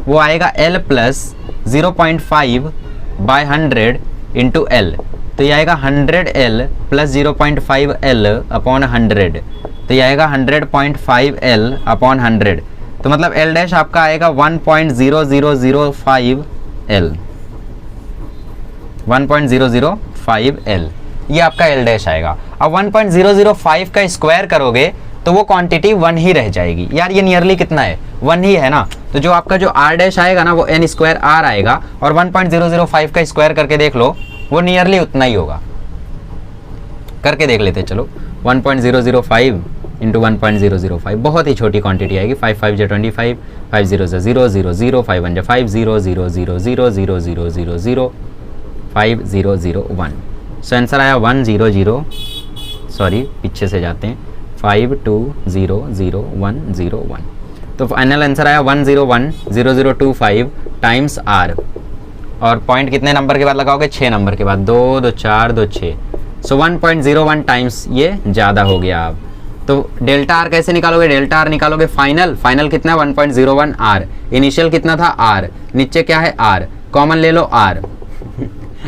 वो आएगा एल प्लस 0.5/100 इंटू एल, तो ये आएगा 100L प्लस 0.5L अपॉन 100, तो ये आएगा 100.5L अपॉन 100। तो मतलब एल डैश आपका आएगा 1.0005L, 1.005L, ये आपका एल डैश आएगा। अब 1.005 का स्क्वायर करोगे तो वो क्वांटिटी 1 ही रह जाएगी। यार ये नियरली कितना है, 1 ही है ना, तो जो आपका जो आर डैश आएगा ना वो n स्क्वायर आर आएगा, और 1.005 का स्क्वायर करके देख लो वो नियरली उतना ही होगा। करके देख लेते चलो, 1.005 इंटू 1.005, बहुत ही छोटी क्वांटिटी आएगी। 5 5 25, 5 0 0 0 0, 5 1 5 0 0 0 0 0 0 0 0 5 0 0 1। सो आंसर आया 1 0 0, सॉरी पीछे से जाते हैं, 5 2 0 0 1 0 1। तो फाइनल आंसर आया 1010025 टाइम्स आर, और पॉइंट कितने नंबर के बाद लगाओगे, 6 नंबर के बाद, 2 2 4 2 6। सो 1.01 टाइम्स ये ज़्यादा हो गया। अब तो डेल्टा आर कैसे निकालोगे, डेल्टा आर निकालोगे फाइनल, फाइनल कितना है 1.01 आर, इनिशियल कितना था आर, नीचे क्या है आर, कॉमन ले लो आर,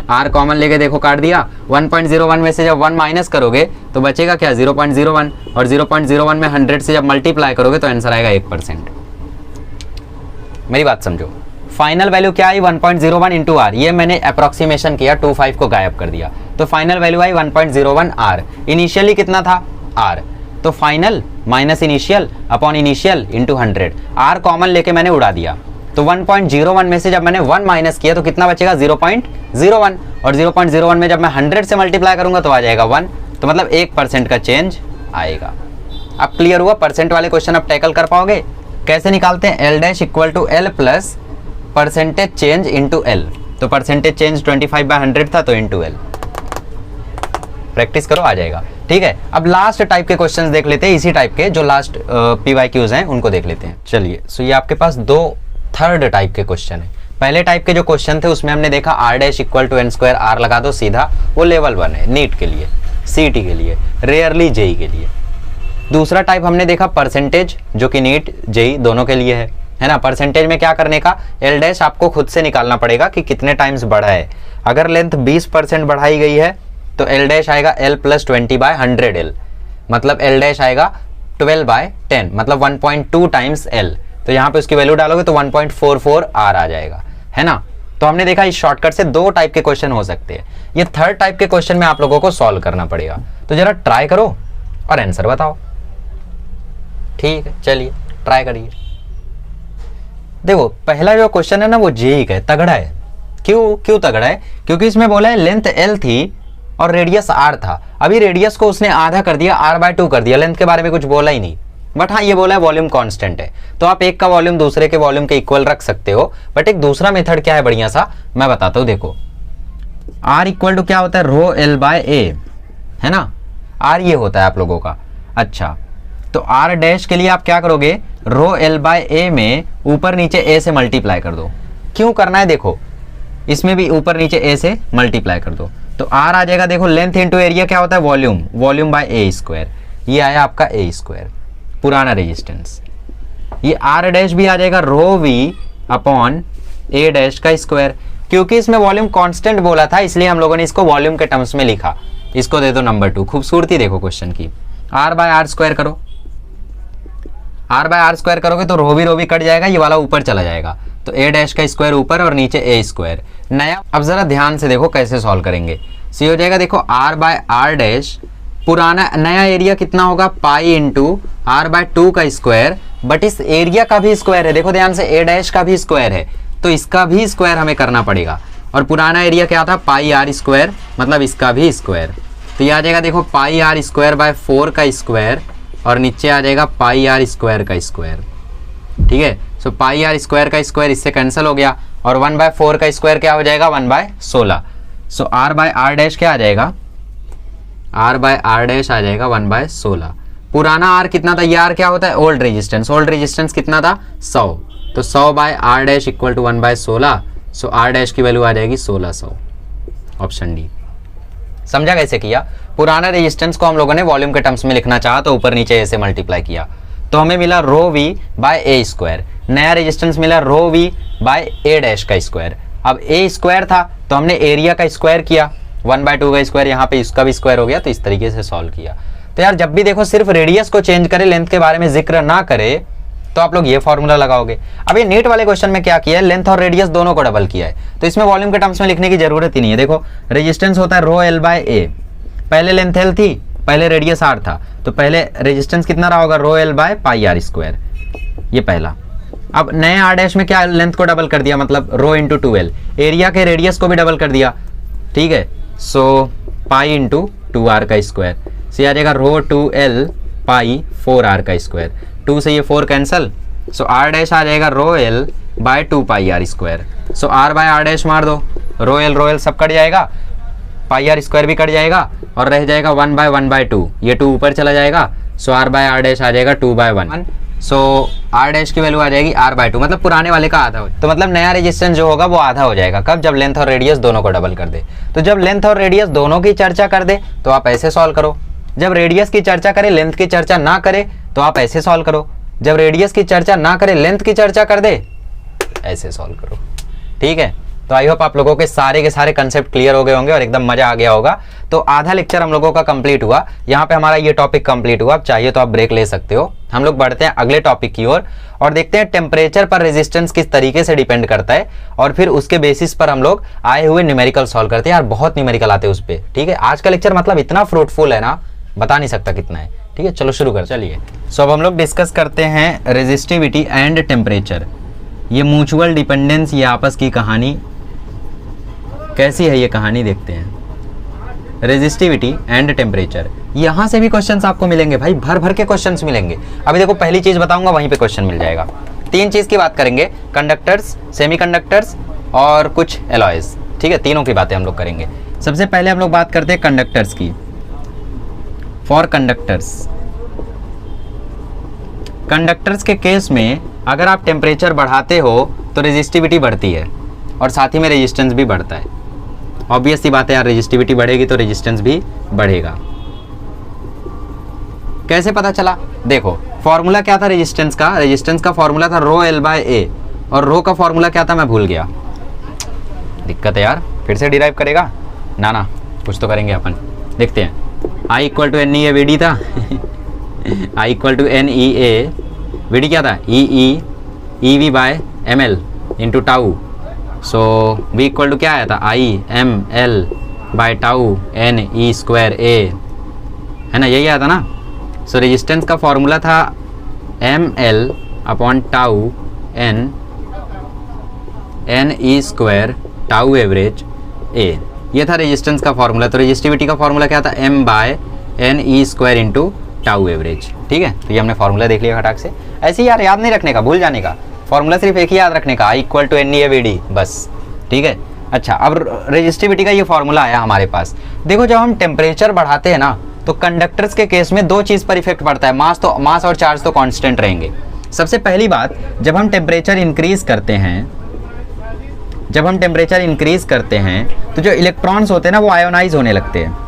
आर कॉमन लेके देखो काट दिया। 1.01 में से जब 1 माइनस करोगे तो बचेगा क्या 0.01, और 0.01 में 100 से जब मल्टीप्लाई करोगे तो आंसर आएगा 1%। मेरी बात समझो, फाइनल वैल्यू क्या आई 1.01 इंटू आर, ये मैंने अप्रोक्सीमेशन किया, 25 को गायब कर दिया, तो फाइनल वैल्यू आई 1.01 आर। इनिशियली कितना था आर, तो final minus initial upon initial into 100, R common लेके मैंने उड़ा दिया, तो 1.01 में से जब मैंने 1 माइनस किया तो कितना बचेगा 0.01, और 0.01 में जब मैं 100 से मल्टीप्लाई करूंगा तो आ जाएगा 1, तो मतलब 1% का चेंज आएगा। अब क्लियर हुआ, परसेंट वाले क्वेश्चन अब टैकल कर पाओगे। कैसे निकालते हैं, L dash equal to L plus percentage change into L, तो परसेंटेज चेंज 25/100 था तो इंटू एल। प्रैक्टिस करो, आ जाएगा। ठीक है, अब लास्ट टाइप के क्वेश्चंस देख लेते हैं, इसी टाइप के जो लास्ट PYQs हैं उनको देख लेते हैं। चलिए, सो ये आपके पास दो थर्ड टाइप के क्वेश्चन है। पहले टाइप के जो क्वेश्चन थे उसमें हमने देखा r dash equal to n square, r लगा दो सीधा, वो लेवल 1 है, नीट के लिए, CET के लिए, रेयरली JEE के लिए। दूसरा टाइप हमने देखा परसेंटेज, जो कि नीट JEE दोनों के लिए है ना। परसेंटेज में क्या करने का, एल डैश आपको खुद से निकालना पड़ेगा कि कितने टाइम्स बढ़ा है। अगर लेंथ 20% बढ़ाई गई है तो एल डैश आएगा l + 20/100l, मतलब एल डैश आएगा 12/10, मतलब 1.2 टाइम्स l। तो यहाँ पे उसकी वैल्यू डालोगे तो 1.44 r आ जाएगा, है ना। तो हमने देखा इस शॉर्टकट से दो टाइप के क्वेश्चन हो सकते हैं। ये थर्ड टाइप के क्वेश्चन में आप लोगों को सॉल्व करना पड़ेगा, तो जरा ट्राई करो और आंसर बताओ। ठीक है, चलिए ट्राई करिए। देखो पहला जो क्वेश्चन है ना वो JEE का है, तगड़ा है। क्यों तगड़ा है? क्योंकि इसमें बोला है लेंथ l थी और रेडियस r था। अभी रेडियस को उसने आधा कर दिया, r/2 कर दिया, लेंथ के बारे में कुछ बोला ही नहीं। बट हाँ, ये बोला है वॉल्यूम कांस्टेंट है, तो आप एक का वॉल्यूम दूसरे के वॉल्यूम के इक्वल रख सकते हो। बट एक दूसरा मेथड क्या है बढ़िया सा, मैं बताता हूँ। देखो r इक्वल टू क्या होता है, ρl/a, है ना। r ये होता है आप लोगों का। अच्छा, तो r डैश के लिए आप क्या करोगे, ρl/a में ऊपर नीचे a से मल्टीप्लाई कर दो। क्यों करना है, देखो इसमें भी ऊपर नीचे a से मल्टीप्लाई कर दो, तो r आ जाएगा। देखो लेंथ इंटू एरिया क्या होता है, volume, volume by a square, ये आया आपका a स्क्वायर, पुराना रेजिस्टेंस। ये r डैश भी आ जाएगा ρv/a डैश का स्क्वायर। क्योंकि इसमें वॉल्यूम कांस्टेंट बोला था इसलिए हम लोगों ने इसको वॉल्यूम के टर्म्स में लिखा। इसको दे दो नंबर 2। खूबसूरती देखो क्वेश्चन की, r/r स्क्वायर करो, r/r स्क्वायर करोगे तो रो भी कट जाएगा, ये वाला ऊपर चला जाएगा, तो a डैश का स्क्वायर ऊपर और नीचे a स्क्वायर नया। अब जरा ध्यान से देखो कैसे सॉल्व करेंगे। सी हो जाएगा, देखो r/r डैश, पुराना नया एरिया कितना होगा, पाई इंटू r/2 का स्क्वायर, बट इस एरिया का भी स्क्वायर है। देखो ध्यान से, a डैश का भी स्क्वायर है तो इसका भी स्क्वायर हमें करना पड़ेगा। और पुराना एरिया क्या था, पाई r स्क्वायर, मतलब इसका भी स्क्वायर। तो ये आ जाएगा, देखो पाई r स्क्वायर बाय 4 का स्क्वायर और नीचे आ जाएगा पाई r स्क्वायर का स्क्वायर। ठीक है, सो पाई r स्क्वायर का स्क्वायर इससे कैंसिल हो गया और 1/4 का स्क्वायर क्या हो जाएगा, 1/16। सो r/r डैश क्या आ जाएगा, r/r डैश आ जाएगा 1/16। पुराना r कितना था, ये r क्या होता है, ओल्ड रेजिस्टेंस। ओल्ड रेजिस्टेंस कितना था, 100, तो 100/r dash equal to 1/16। So r dash की वैल्यू आ जाएगी 1600, ऑप्शन डी। समझा कैसे किया? पुराना रेजिस्टेंस को हम लोगों ने वॉल्यूम के टर्म्स में लिखना चाहा तो ऊपर नीचे ऐसे मल्टीप्लाई किया, तो हमें मिला ρv/a स्क्वायर। नया रेजिस्टेंस मिला ρv/a डैश का स्क्वायर। अब a स्क्वायर था तो हमने एरिया का स्क्वायर किया, 1/2 का स्क्वायर, यहाँ पे इसका भी स्क्वायर हो गया, तो इस तरीके से सॉल्व किया। तो यार जब भी देखो सिर्फ रेडियस को चेंज करे, लेंथ के बारे में जिक्र ना करे, तो आप लोग ये फॉर्मूला लगाओगे। अब ये नीट वाले क्वेश्चन में क्या किया है, लेंथ और रेडियस दोनों को डबल किया है, तो इसमें वॉल्यूम के टर्म्स में लिखने की जरूरत ही नहीं है। देखो रेजिस्टेंस होता है ρl/a, पहले लेंथ l थी, पहले रेडियस r था, तो पहले रेजिस्टेंस कितना रहा होगा, ρl/πr स्क्वायर, ये पहला। अब नए r डैश में क्या, लेंथ को डबल कर दिया, मतलब रो इंटू 2l, एरिया के रेडियस को भी डबल कर दिया। ठीक है, सो पाई इंटू 2r का स्क्वायर, से आ जाएगा ρ2l/4r का स्क्वायर। 2 से ये 4 कैंसल, सो r डैश आ जाएगा ρl/2πr स्क्वायर। सो r/r डैश मार दो, ρl सब कट जाएगा, पाई r स्क्वायर भी कट जाएगा और रह जाएगा 1/1/2, ये 2 ऊपर चला जाएगा। सो r/r डैश आ जाएगा 2/1। सो r डैश की वैल्यू आ जाएगी r/2, मतलब पुराने वाले का आधा हो, तो मतलब नया रेजिस्टेंस जो होगा वो आधा हो जाएगा। कब, जब लेंथ और रेडियस दोनों को डबल कर दे। तो जब लेंथ और रेडियस दोनों की चर्चा कर दे तो आप ऐसे सॉल्व करो, जब रेडियस की चर्चा करे लेंथ की चर्चा ना करे तो आप ऐसे सॉल्व करो, जब रेडियस की चर्चा ना करे लेंथ की चर्चा कर दे ऐसे सॉल्व करो। ठीक है, तो आई होप आप लोगों के सारे कंसेप्ट क्लियर हो गए होंगे और एकदम मजा आ गया होगा। तो आधा लेक्चर हम लोगों का कंप्लीट हुआ, यहाँ पे हमारा ये टॉपिक कंप्लीट हुआ। अब चाहिए तो आप ब्रेक ले सकते हो। हम लोग बढ़ते हैं अगले टॉपिक की ओर और देखते हैं टेम्परेचर पर रेजिस्टेंस किस तरीके से डिपेंड करता है, और फिर उसके बेसिस पर हम लोग आए हुए न्यूमेरिकल सॉल्व करते हैं। यार बहुत न्यूमेरिकल आते हैं उस पर। ठीक है, आज का लेक्चर मतलब इतना फ्रूटफुल है ना, बता नहीं सकता कितना है। ठीक है, चलो शुरू कर। चलिए, सो अब हम लोग डिस्कस करते हैं रेजिस्टिविटी एंड टेम्परेचर। ये म्यूचुअल डिपेंडेंस, ये आपस की कहानी कैसी है, ये कहानी देखते हैं। रेजिस्टिविटी एंड टेम्परेचर, यहाँ से भी क्वेश्चंस आपको मिलेंगे भाई, भर भर के क्वेश्चंस मिलेंगे। अभी देखो पहली चीज बताऊंगा वहीं पे क्वेश्चन मिल जाएगा। तीन चीज़ की बात करेंगे, कंडक्टर्स, सेमीकंडक्टर्स और कुछ एलॉयज। ठीक है, तीनों की बातें हम लोग करेंगे। सबसे पहले हम लोग बात करते हैं कंडक्टर्स की। फॉर कंडक्टर्स के केस में अगर आप टेम्परेचर बढ़ाते हो तो रेजिस्टिविटी बढ़ती है और साथ ही में रेजिस्टेंस भी बढ़ता है। ऑब्वियस सी बात है यार, रेजिस्टिविटी बढ़ेगी तो रेजिस्टेंस भी बढ़ेगा। कैसे पता चला? देखो फॉर्मूला क्या था रेजिस्टेंस का फॉर्मूला था रो एल बाय ए, और रो का फॉर्मूला क्या था मैं भूल गया। दिक्कत है यार, फिर से डिराइव करेगा ना, कुछ तो करेंगे अपन, देखते हैं। I equal to N E A V D था I equal to N E A V D क्या था, E V by M L into tau. So V equal to क्या आया था, I M L by tau N E square A, है ना, यही आया था ना। सो रेजिस्टेंस का फॉर्मूला था M L upon tau N E square tau average A, ये था रेजिस्टेंस का फॉर्मूला। तो रेजिस्टिविटी का फॉर्मूला क्या था, M by N E square into tau average. ठीक है, तो ये हमने फॉर्मूला देख लिया खटाक से। ऐसे ही यार याद नहीं रखने का, भूल जाने का, फॉर्मूला सिर्फ एक ही याद रखने का, I equal to N E A V D, बस। ठीक है, अच्छा अब रेजिस्टिविटी का ये फॉर्मूला आया हमारे पास। देखो जब हम टेम्परेचर बढ़ाते हैं ना तो कंडक्टर्स के केस में दो चीज़ पर इफेक्ट पड़ता है, मास और चार्ज तो कांस्टेंट रहेंगे। सबसे पहली बात, जब हम टेम्परेचर इंक्रीज करते हैं तो जो इलेक्ट्रॉन्स होते हैं ना वो आयोनाइज होने लगते हैं।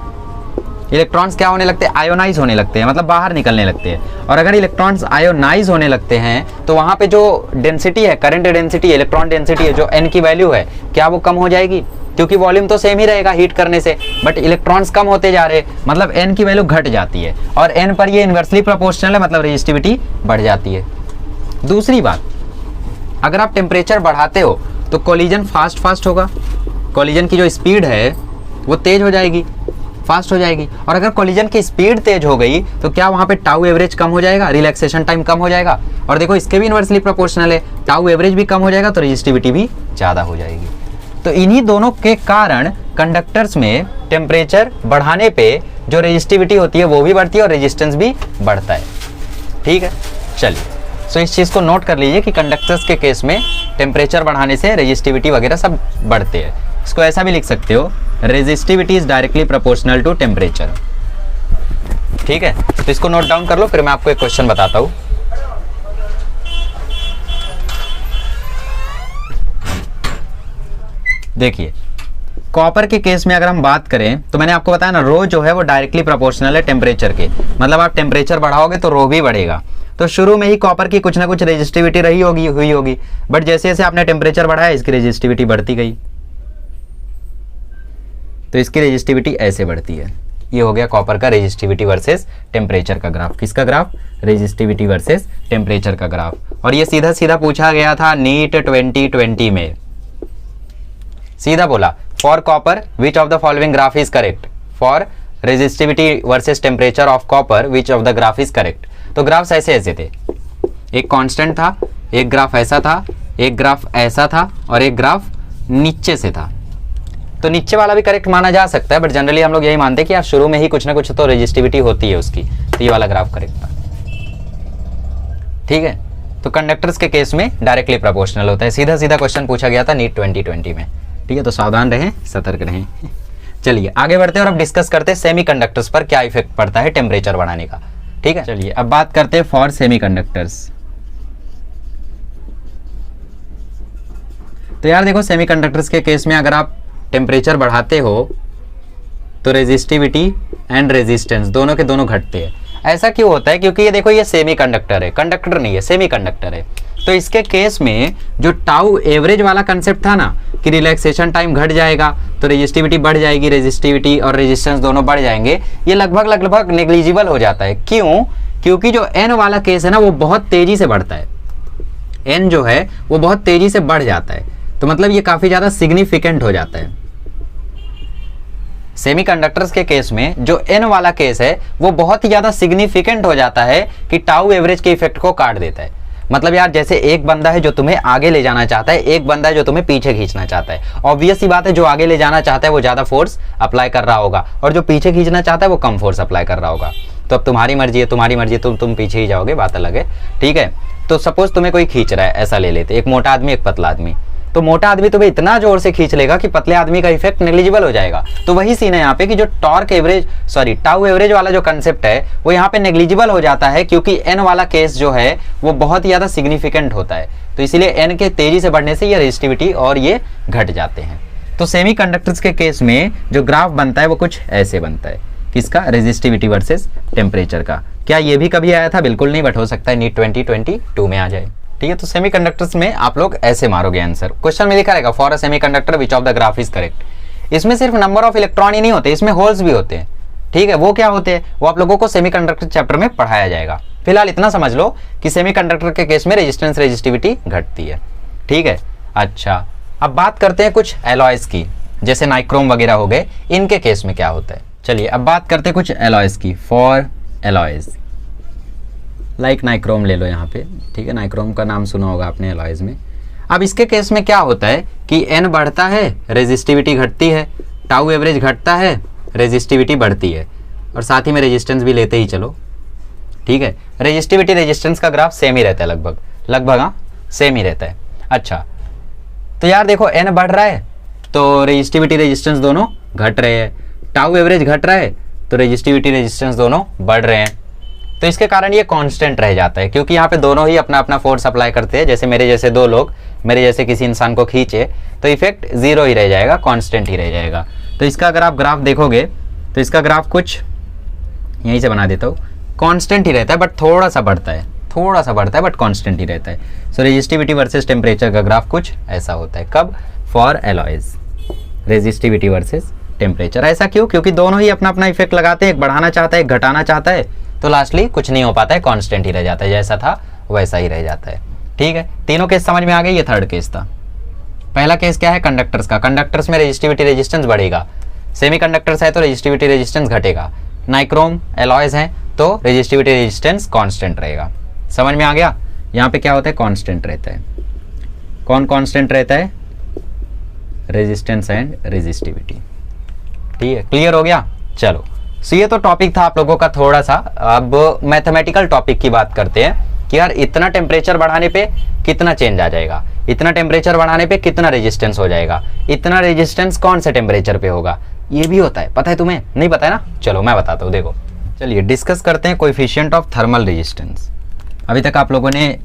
इलेक्ट्रॉन्स क्या होने लगते हैं, आयोनाइज होने लगते हैं, मतलब बाहर निकलने लगते हैं। और अगर इलेक्ट्रॉन्स आयोनाइज होने लगते हैं तो वहाँ पे जो डेंसिटी है, करंट डेंसिटी, इलेक्ट्रॉन डेंसिटी है, जो n की वैल्यू है, क्या वो कम हो जाएगी? क्योंकि वॉल्यूम तो सेम ही रहेगा हीट करने से, बट इलेक्ट्रॉन्स कम होते जा रहे, मतलब n की वैल्यू घट जाती है, और n पर ये इन्वर्सली प्रोपोर्शनल है, मतलब रेजिस्टिविटी बढ़ जाती है। दूसरी बात, अगर आप टेम्परेचर बढ़ाते हो तो कोलिजन फास्ट होगा, कोलिजन की जो स्पीड है वो तेज हो जाएगी, फास्ट हो जाएगी। और अगर कोलिजन की स्पीड तेज हो गई तो क्या वहाँ पे टाउ एवरेज कम हो जाएगा, रिलैक्सेशन टाइम कम हो जाएगा। और देखो इसके भी इन्वर्सली प्रोपोर्शनल है, टाउ एवरेज भी कम हो जाएगा तो रेजिस्टिविटी भी ज़्यादा हो जाएगी। तो इन्हीं दोनों के कारण कंडक्टर्स में टेम्परेचर बढ़ाने पे जो रेजिस्टिविटी होती है वो भी बढ़ती है और रेजिस्टेंस भी बढ़ता है। ठीक है, चलिए, सो इस चीज़ को नोट कर लीजिए कि कंडक्टर्स के केस में टेम्परेचर बढ़ाने से रेजिस्टिविटी वगैरह सब बढ़ते हैं। इसको ऐसा भी लिख सकते हो, resistivity is directly proportional to temperature. ठीक है, तो इसको नोट डाउन कर लो, फिर मैं आपको एक क्वेश्चन बताता हूँ। देखिए कॉपर के केस में अगर हम बात करें तो मैंने आपको बताया ना, रो जो है वो डायरेक्टली प्रोपोर्शनल है टेम्परेचर के, मतलब आप टेम्परेचर बढ़ाओगे तो रो भी बढ़ेगा। तो शुरू में ही कॉपर की कुछ ना कुछ रेजिस्टिविटी हुई होगी, बट जैसे जैसे आपने टेम्परेचर बढ़ाया इसकी रेजिस्टिविटी बढ़ती गई, तो इसकी रेजिस्टिविटी ऐसे बढ़ती है। ये हो गया कॉपर का रेजिस्टिविटी वर्सेस टेम्परेचर का ग्राफ। किसका ग्राफ? रेजिस्टिविटी वर्सेस टेम्परेचर का ग्राफ। और ये सीधा सीधा पूछा गया था नीट 2020 में, सीधा बोला for copper which of the following graph is correct, for resistivity versus temperature of copper which of the graph is correct. तो ग्राफ्स ऐसे थे, एक कांस्टेंट था, एक ग्राफ ऐसा था, एक ग्राफ ऐसा था और एक ग्राफ नीचे से था। तो नीचे वाला भी करेक्ट माना जा सकता है, बट जनरली हम लोग यही मानते हैं कि यार शुरू में ही कुछ ना कुछ तो रेजिस्टिविटी होती है उसकी, तो ये वाला ग्राफ करेक्ट था। ठीक है, तो कंडक्टर्स के केस में डायरेक्टली प्रोपोर्शनल होता है। सीधा सीधा क्वेश्चन पूछा गया था नीट 2020 में। ठीक है, तो सावधान रहें, सतर्क रहें। चलिए आगे बढ़ते हैं और अब डिस्कस करते हैं सेमीकंडक्टर्स पर क्या इफेक्ट पड़ता है टेम्परेचर बढ़ाने का। ठीक है, चलिए अब बात करते हैं फॉर सेमीकंडक्टर्स। तो यार देखो सेमीकंडक्टर्स के केस में अगर आप टेम्परेचर बढ़ाते हो तो रेजिस्टिविटी एंड रेजिस्टेंस दोनों के दोनों घटते हैं। ऐसा क्यों होता है? क्योंकि ये देखो ये सेमीकंडक्टर है, कंडक्टर नहीं है, सेमीकंडक्टर है। तो इसके केस में जो टाउ एवरेज वाला कंसेप्ट था ना कि रिलैक्सेशन टाइम घट जाएगा तो रेजिस्टिविटी बढ़ जाएगी, रेजिस्टिविटी और रेजिस्टेंस दोनों बढ़ जाएंगे, ये लगभग नेग्लिजिबल हो जाता है। क्यों? क्योंकि जो एन वाला केस है ना वो बहुत तेजी से बढ़ता है, एन जो है वो बहुत तेजी से बढ़ जाता है, तो मतलब ये काफी ज्यादा सिग्निफिकेंट हो जाता है। सेमीकंडक्टर्स के केस में जो एन वाला केस है वो बहुत ही ज्यादा सिग्निफिकेंट हो जाता है कि टाउ एवरेज के इफेक्ट को काट देता है। मतलब यार जैसे एक बंदा है जो तुम्हें आगे ले जाना चाहता है, एक बंदा है जो तुम्हें पीछे खींचना चाहता है। ऑब्वियस सी बात है जो आगे ले जाना चाहता है वो ज्यादा फोर्स अप्लाई कर रहा होगा और जो पीछे खींचना चाहता है वो कम फोर्स अप्लाई कर रहा होगा। तो अब तुम्हारी मर्जी है, तुम पीछे ही जाओगे, बात अलग है, ठीक है। तो सपोज तुम्हें कोई खींच रहा है, ऐसा ले लेते, एक मोटा आदमी एक पतला आदमी, तो मोटा आदमी तुम्हें इतना जोर से खींच लेगा कि पतले आदमी का इफेक्ट नेग्लिजिबल हो जाएगा। तो वही सीन है यहाँ पे कि जो टाउ एवरेज वाला जो कंसेप्ट है वो यहाँ पे नेग्लिजिबल हो जाता है, क्योंकि एन वाला केस जो है वो बहुत ही ज्यादा सिग्निफिकेंट होता है। तो इसीलिए एन के तेजी से बढ़ने से ये रेजिस्टिविटी और ये घट जाते हैं। तो सेमीकंडक्टर्स के केस में जो ग्राफ बनता है वो कुछ ऐसे बनता है, किसका, रेजिस्टिविटी वर्सेस टेम्परेचर का। क्या ये भी कभी आया था? बिल्कुल नहीं, बट हो सकता है नीट 2022 में आ जाए, ठीक है। तो सेमीकंडक्टर्स में आप लोग ऐसे मारोगे आंसर। क्वेश्चन में लिखा रहेगा for a semiconductor which of the graph is correct. इसमें सिर्फ नंबर ऑफ इलेक्ट्रॉन ही नहीं होते, इसमें होल्स भी होते हैं, ठीक है। वो क्या होते हैं वो आप लोगों को सेमीकंडक्टर चैप्टर में पढ़ाया जाएगा। फिलहाल इतना समझ लो कि सेमीकंडक्टर के केस में रेजिस्टेंस रेजिस्टिविटी घटती है, ठीक है। अच्छा, अब बात करते हैं कुछ एलॉयज की, जैसे नाइक्रोम वगैरह हो गए, इनके केस में क्या होता है। चलिए अब बात करते हैं कुछ एलॉयज की। फॉर एलॉयज लाइक नाइक्रोम ले लो यहाँ पे, ठीक है। नाइक्रोम का नाम सुना होगा आपने एलॉयज में। अब इसके केस में क्या होता है कि एन बढ़ता है, रेजिस्टिविटी घटती है, टाउ एवरेज घटता है, रेजिस्टिविटी बढ़ती है, और साथ ही में रेजिस्टेंस भी लेते ही चलो, ठीक है। रेजिस्टिविटी रेजिस्टेंस का ग्राफ सेम ही रहता है, लगभग हाँ सेम ही रहता है। अच्छा, तो यार देखो एन बढ़ रहा है तो रेजिस्टिविटी रेजिस्टेंस दोनों घट रहे हैं, टाउ एवरेज घट रहा है तो रेजिस्टिविटी रेजिस्टेंस दोनों बढ़ रहे हैं। तो इसके कारण ये कांस्टेंट रह जाता है, क्योंकि यहाँ पे दोनों ही अपना अपना फोर्स अप्लाई करते हैं। जैसे मेरे जैसे दो लोग मेरे जैसे किसी इंसान को खींचे तो इफेक्ट जीरो ही रह जाएगा, कांस्टेंट ही रह जाएगा। तो इसका अगर आप ग्राफ देखोगे तो इसका ग्राफ कुछ यहीं से बना देता हूँ, कांस्टेंट ही रहता है, बट थोड़ा सा बढ़ता है बट कांस्टेंट ही रहता है। सो रेजिस्टिविटी वर्सेस टेम्परेचर का ग्राफ कुछ ऐसा होता है। कब? For alloys, resistivity versus temperature. ऐसा क्यों? क्योंकि दोनों ही अपना अपना इफेक्ट लगाते हैं, एक बढ़ाना चाहता है एक घटाना चाहता है, तो लास्टली कुछ नहीं हो पाता है, कांस्टेंट ही रह जाता है, जैसा था वैसा ही रह जाता है, ठीक है। तीनों केस समझ में आ गए। ये थर्ड केस था। पहला केस क्या है? कंडक्टर्स का। कंडक्टर्स में रेजिस्टिविटी रेजिस्टेंस बढ़ेगा, सेमीकंडक्टर्स है तो रेजिस्टिविटी रेजिस्टेंस घटेगा, नाइक्रोम एलॉयज हैं तो रेजिस्टिविटी रेजिस्टेंस कांस्टेंट रहेगा। समझ में आ गया? यहाँ पे क्या होता है? कांस्टेंट रहता है। कौन कांस्टेंट रहता है? रेजिस्टेंस एंड रेजिस्टिविटी, ठीक है। क्लियर हो गया? चलो, सो ये तो टॉपिक था आप लोगों का थोड़ा सा। अब मैथमेटिकल टॉपिक की बात करते हैं कि यार इतना टेम्परेचर बढ़ाने पे कितना चेंज आ जाएगा, इतना टेम्परेचर बढ़ाने पे कितना रेजिस्टेंस हो जाएगा, इतना रेजिस्टेंस कौन से टेम्परेचर पे होगा, ये भी होता है। पता है तुम्हें? नहीं पता है ना? चलो मैं बताता हूँ, देखो। चलिए डिस्कस करते हैं कोएफिशिएंट ऑफ थर्मल रेजिस्टेंस। अभी तक आप लोगों ने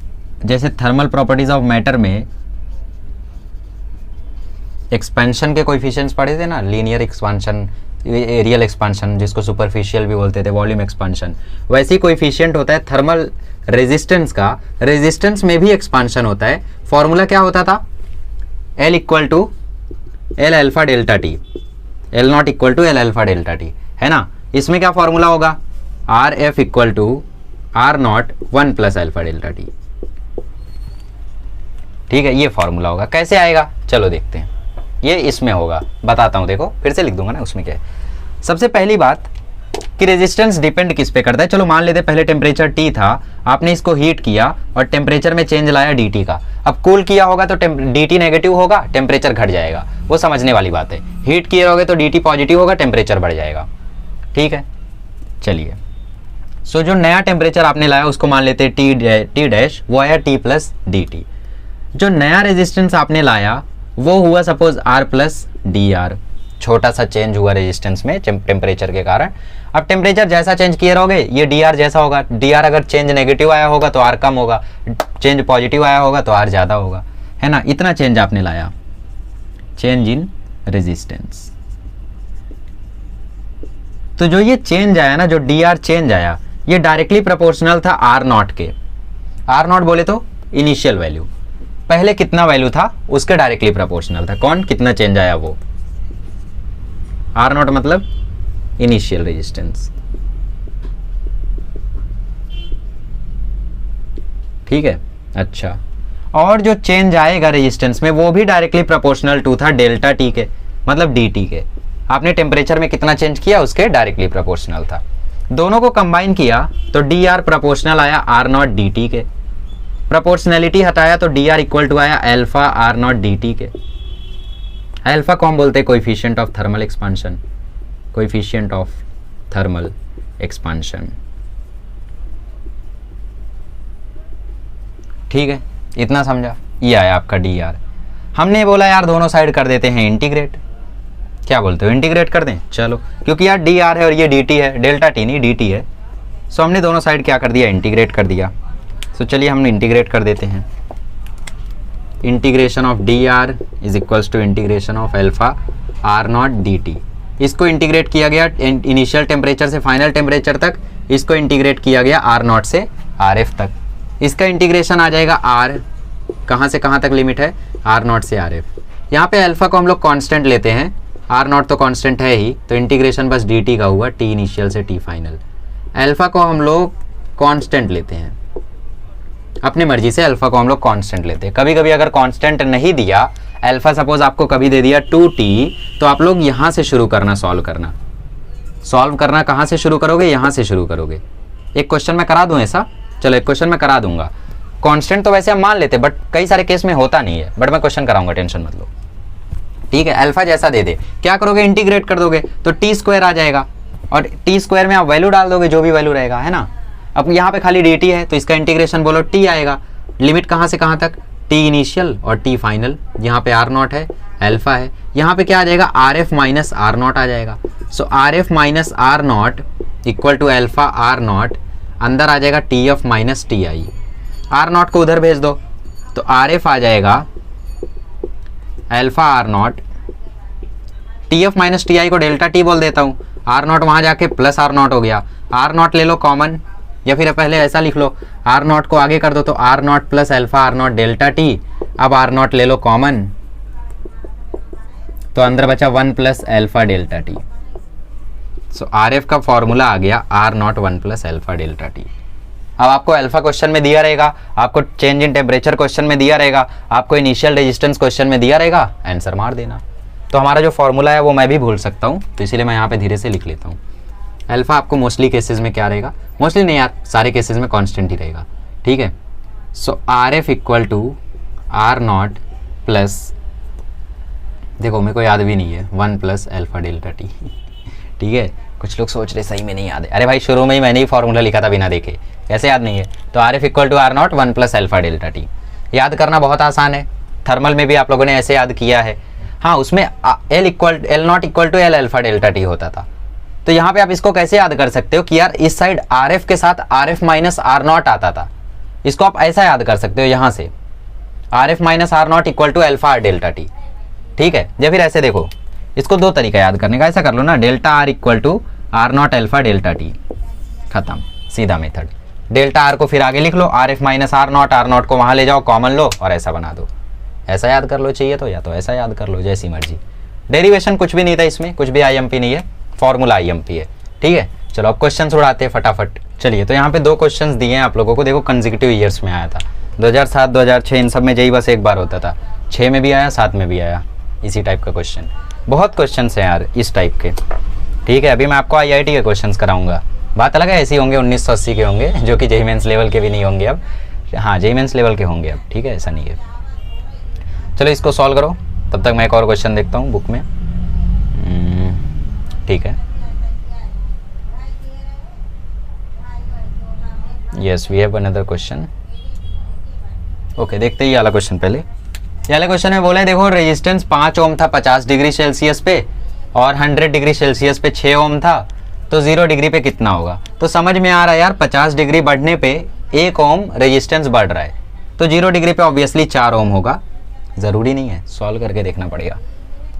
जैसे थर्मल प्रॉपर्टीज ऑफ मैटर में एक्सपेंशन के कोएफिशिएंट्स पढ़े थे ना, लीनियर एक्सपांशन, एरियल एक्सपांशन, जिसको सुपरफिशियल भी बोलते थे, वॉल्यूम एक्सपांशन, वैसे ही कोएफिशिएंट होता है थर्मल रेजिस्टेंस का। रेजिस्टेंस में भी एक्सपांशन होता है। फॉर्मूला क्या होता था? L equal to L alpha delta T, L naught equal to L alpha delta T, है ना। इसमें क्या फॉर्मूला होगा? R F equal to R naught 1 plus alpha delta T, ठीक है। ये फॉर्मूला होगा। कैसे आएगा चलो देखते हैं। ये इसमें होगा, बताता हूं, देखो फिर से लिख दूंगा ना। उसमें क्या है? सबसे पहली बात कि रेजिस्टेंस डिपेंड किस पे करता है। चलो मान लेते पहले टेम्परेचर T था, आपने इसको हीट किया और टेम्परेचर में चेंज लाया dt का। अब कूल किया होगा तो dt नेगेटिव होगा, टेम्परेचर घट जाएगा, वो समझने वाली बात है। हीट किए रहोगे तो dt पॉजिटिव होगा, टेम्परेचर बढ़ जाएगा, ठीक है। चलिए, सो जो नया टेम्परेचर आपने लाया उसको मान लेते T डैश, वो आया T प्लस dt। जो नया रेजिस्टेंस आपने लाया वो हुआ सपोज R प्लस dr, छोटा सा चेंज हुआ रेजिस्टेंस में टेम्परेचर के कारण। अब टेम्परेचर जैसा चेंज किए रहोगे ये dr जैसा होगा। dr अगर चेंज नेगेटिव आया होगा तो r कम होगा, चेंज पॉजिटिव आया होगा तो r ज़्यादा होगा, है ना। इतना चेंज आपने लाया, चेंज इन रेजिस्टेंस। तो जो ये चेंज आया ना, जो dr चेंज आया, ये डायरेक्टली प्रोपोर्शनल था r नॉट के। r नॉट बोले तो इनिशियल वैल्यू, पहले कितना वैल्यू था उसके डायरेक्टली प्रोपोर्शनल था। कौन? कितना चेंज आया वो। आर नॉट मतलब इनिशियल रेजिस्टेंस, ठीक है। अच्छा, और जो चेंज आएगा रेजिस्टेंस में वो भी डायरेक्टली प्रोपोर्शनल टू था डेल्टा टी के, मतलब dt के। आपने टेम्परेचर में कितना चेंज किया उसके डायरेक्टली प्रोपोर्शनल था। दोनों को कंबाइन किया तो dr प्रोपोर्शनल आया आर नॉट dt के। प्रोपोर्शनलिटी हटाया तो dr इक्वल टू आया अल्फा आर नॉट dt के। अल्फा को हम बोलते हैं coefficient of thermal expansion, coefficient of thermal expansion, ठीक है, इतना समझा। ये आया आपका डी आर। हमने बोला यार दोनों साइड कर देते हैं इंटीग्रेट, क्या बोलते हो, इंटीग्रेट कर दें? चलो, क्योंकि यार डी आर है और ये डी टी है, डेल्टा टी नहीं डी टी है, सो हमने दोनों साइड क्या कर दिया, इंटीग्रेट कर दिया। सो चलिए हम इंटीग्रेट कर देते हैं। Integration of D R is equals to integration of alpha R naught D T. इसको इंटीग्रेट किया गया इनिशियल टेम्परेचर से फाइनल टेम्परेचर तक, इसको इंटीग्रेट किया गया आर नॉट से आर एफ तक। इसका इंटीग्रेशन आ जाएगा आर, कहाँ से कहाँ तक लिमिट है, आर नॉट से आर एफ। यहाँ पे अल्फा को हम लोग कांस्टेंट लेते हैं, आर नॉट तो कांस्टेंट है ही, तो इंटीग्रेशन बस डी टी का हुआ, टी इनिशियल से टी फाइनल। अल्फा को हम लोग कांस्टेंट लेते हैं, अपनी मर्जी से अल्फा को हम लोग कांस्टेंट लेते हैं। कभी कभी अगर कांस्टेंट नहीं दिया, अल्फा सपोज आपको कभी दे दिया 2t, तो आप लोग यहाँ से शुरू करना, सॉल्व करना कहाँ से शुरू करोगे, यहाँ से शुरू करोगे। एक क्वेश्चन में करा दूँ ऐसा, चलो एक क्वेश्चन में करा दूंगा। कांस्टेंट तो वैसे हम मान लेते, बट कई सारे केस में होता नहीं है, बट मैं क्वेश्चन कराऊंगा, टेंशन मत लो, ठीक है। अल्फा जैसा दे दे, क्या करोगे, इंटीग्रेट कर दोगे तो टी स्क्वायर आ जाएगा, और टी स्क्वायर में आप वैल्यू डाल दोगे, जो भी वैल्यू रहेगा, है ना। अब यहाँ पे खाली डी टी है, तो इसका इंटीग्रेशन बोलो टी आएगा। लिमिट कहाँ से कहाँ तक, टी इनिशियल और टी फाइनल। यहाँ पे आर नॉट है, अल्फा है, यहाँ पे क्या आ जाएगा, R F minus R naught आ जाएगा। So R F minus R naught equal to alpha R naught, अंदर आ जाएगा T F minus T I. R naught को उधर भेज दो, तो आर एफ आ जाएगा alpha R naught, T F minus T I को डेल्टा टी बोल देता हूँ, आर नॉट वहाँ जाके प्लस आर नॉट हो गया। आर नॉट ले लो कॉमन, या फिर पहले ऐसा लिख लो, आर नॉट को आगे कर दो, तो R naught plus alpha R naught delta T. अब आर नॉट ले लो कॉमन, तो अंदर बचा 1 plus alpha delta T. So R F का फॉर्मूला आ गया R naught 1 plus alpha delta T. अब आपको अल्फा क्वेश्चन में दिया रहेगा, आपको चेंज इन टेम्परेचर क्वेश्चन में दिया रहेगा, आपको इनिशियल रेजिस्टेंस क्वेश्चन में दिया रहेगा, आंसर मार देना। तो हमारा जो फॉर्मूला है वो मैं भी भूल सकता हूँ, तो इसीलिए मैं यहाँ पे धीरे से लिख लेता हूँ। अल्फा आपको मोस्टली केसेस में क्या रहेगा, मोस्टली नहीं यार, सारे केसेस में कांस्टेंट ही रहेगा, ठीक है। So R F equal to R naught plus, देखो मेरे को याद भी नहीं है, 1 प्लस अल्फा डेल्टा टी, ठीक है। कुछ लोग सोच रहे सही में नहीं याद है, अरे भाई शुरू में ही मैंने ही फॉर्मूला लिखा था बिना देखे, ऐसे याद नहीं है। तो R F equal to R naught 1 plus alpha delta T, याद करना बहुत आसान है। थर्मल में भी आप लोगों ने ऐसे याद किया है, हाँ उसमें L naught equal to L alpha delta T होता था। तो यहाँ पे आप इसको कैसे याद कर सकते हो कि यार इस साइड आर एफ के साथ R F minus R naught आता था, इसको आप ऐसा याद कर सकते हो, यहाँ से R F minus R naught equal to alpha R delta T, ठीक है। या फिर ऐसे देखो, इसको दो तरीका याद करने का, ऐसा कर लो ना, delta R equal to R naught alpha delta T, खत्म, सीधा मेथड। डेल्टा आर को फिर आगे लिख लो, R F minus R naught को वहाँ ले जाओ, कॉमन लो और ऐसा बना दो। ऐसा याद कर लो चाहिए तो, या तो ऐसा याद कर लो, जैसी मर्जी। डेरिवेशन कुछ भी नहीं था इसमें, कुछ भी IMP नहीं है, फॉर्मूला IMP है, ठीक है। चलो अब क्वेश्चन उड़ाते हैं फटाफट। चलिए, तो यहाँ पे 2 क्वेश्चन दिए हैं आप लोगों को, देखो कंसेक्यूटिव ईयर्स में आया था, 2007 2006 इन सब में यही बस एक बार होता था, 6 में भी आया, 7 में भी आया, इसी टाइप का क्वेश्चन। बहुत क्वेश्चन हैं यार इस टाइप के, ठीक है। अभी मैं आपको IIT के क्वेश्चन कराऊंगा, बात अलग है, ऐसे होंगे 1980 के होंगे, जो कि JEE मेंस लेवल के भी नहीं होंगे अब, हाँ JEE मेंस लेवल के होंगे अब, ठीक है, ऐसा नहीं है। चलो इसको सॉल्व करो, तब तक मैं एक और क्वेश्चन देखता हूँ बुक में, ठीक है। Yes we have another question, okay देखते ही वाला क्वेश्चन। पहले ये वाले क्वेश्चन में बोला है, देखो रेजिस्टेंस 5 ओम था 50 डिग्री सेल्सियस पे, और 100 डिग्री सेल्सियस पे 6 ओम था, तो 0 डिग्री पे कितना होगा। तो समझ में आ रहा है यार, 50 डिग्री बढ़ने पे 1 ओम रेजिस्टेंस बढ़ रहा है, तो 0 डिग्री पे ऑब्वियसली 4 ओम होगा। ज़रूरी नहीं है, सॉल्व करके देखना पड़ेगा,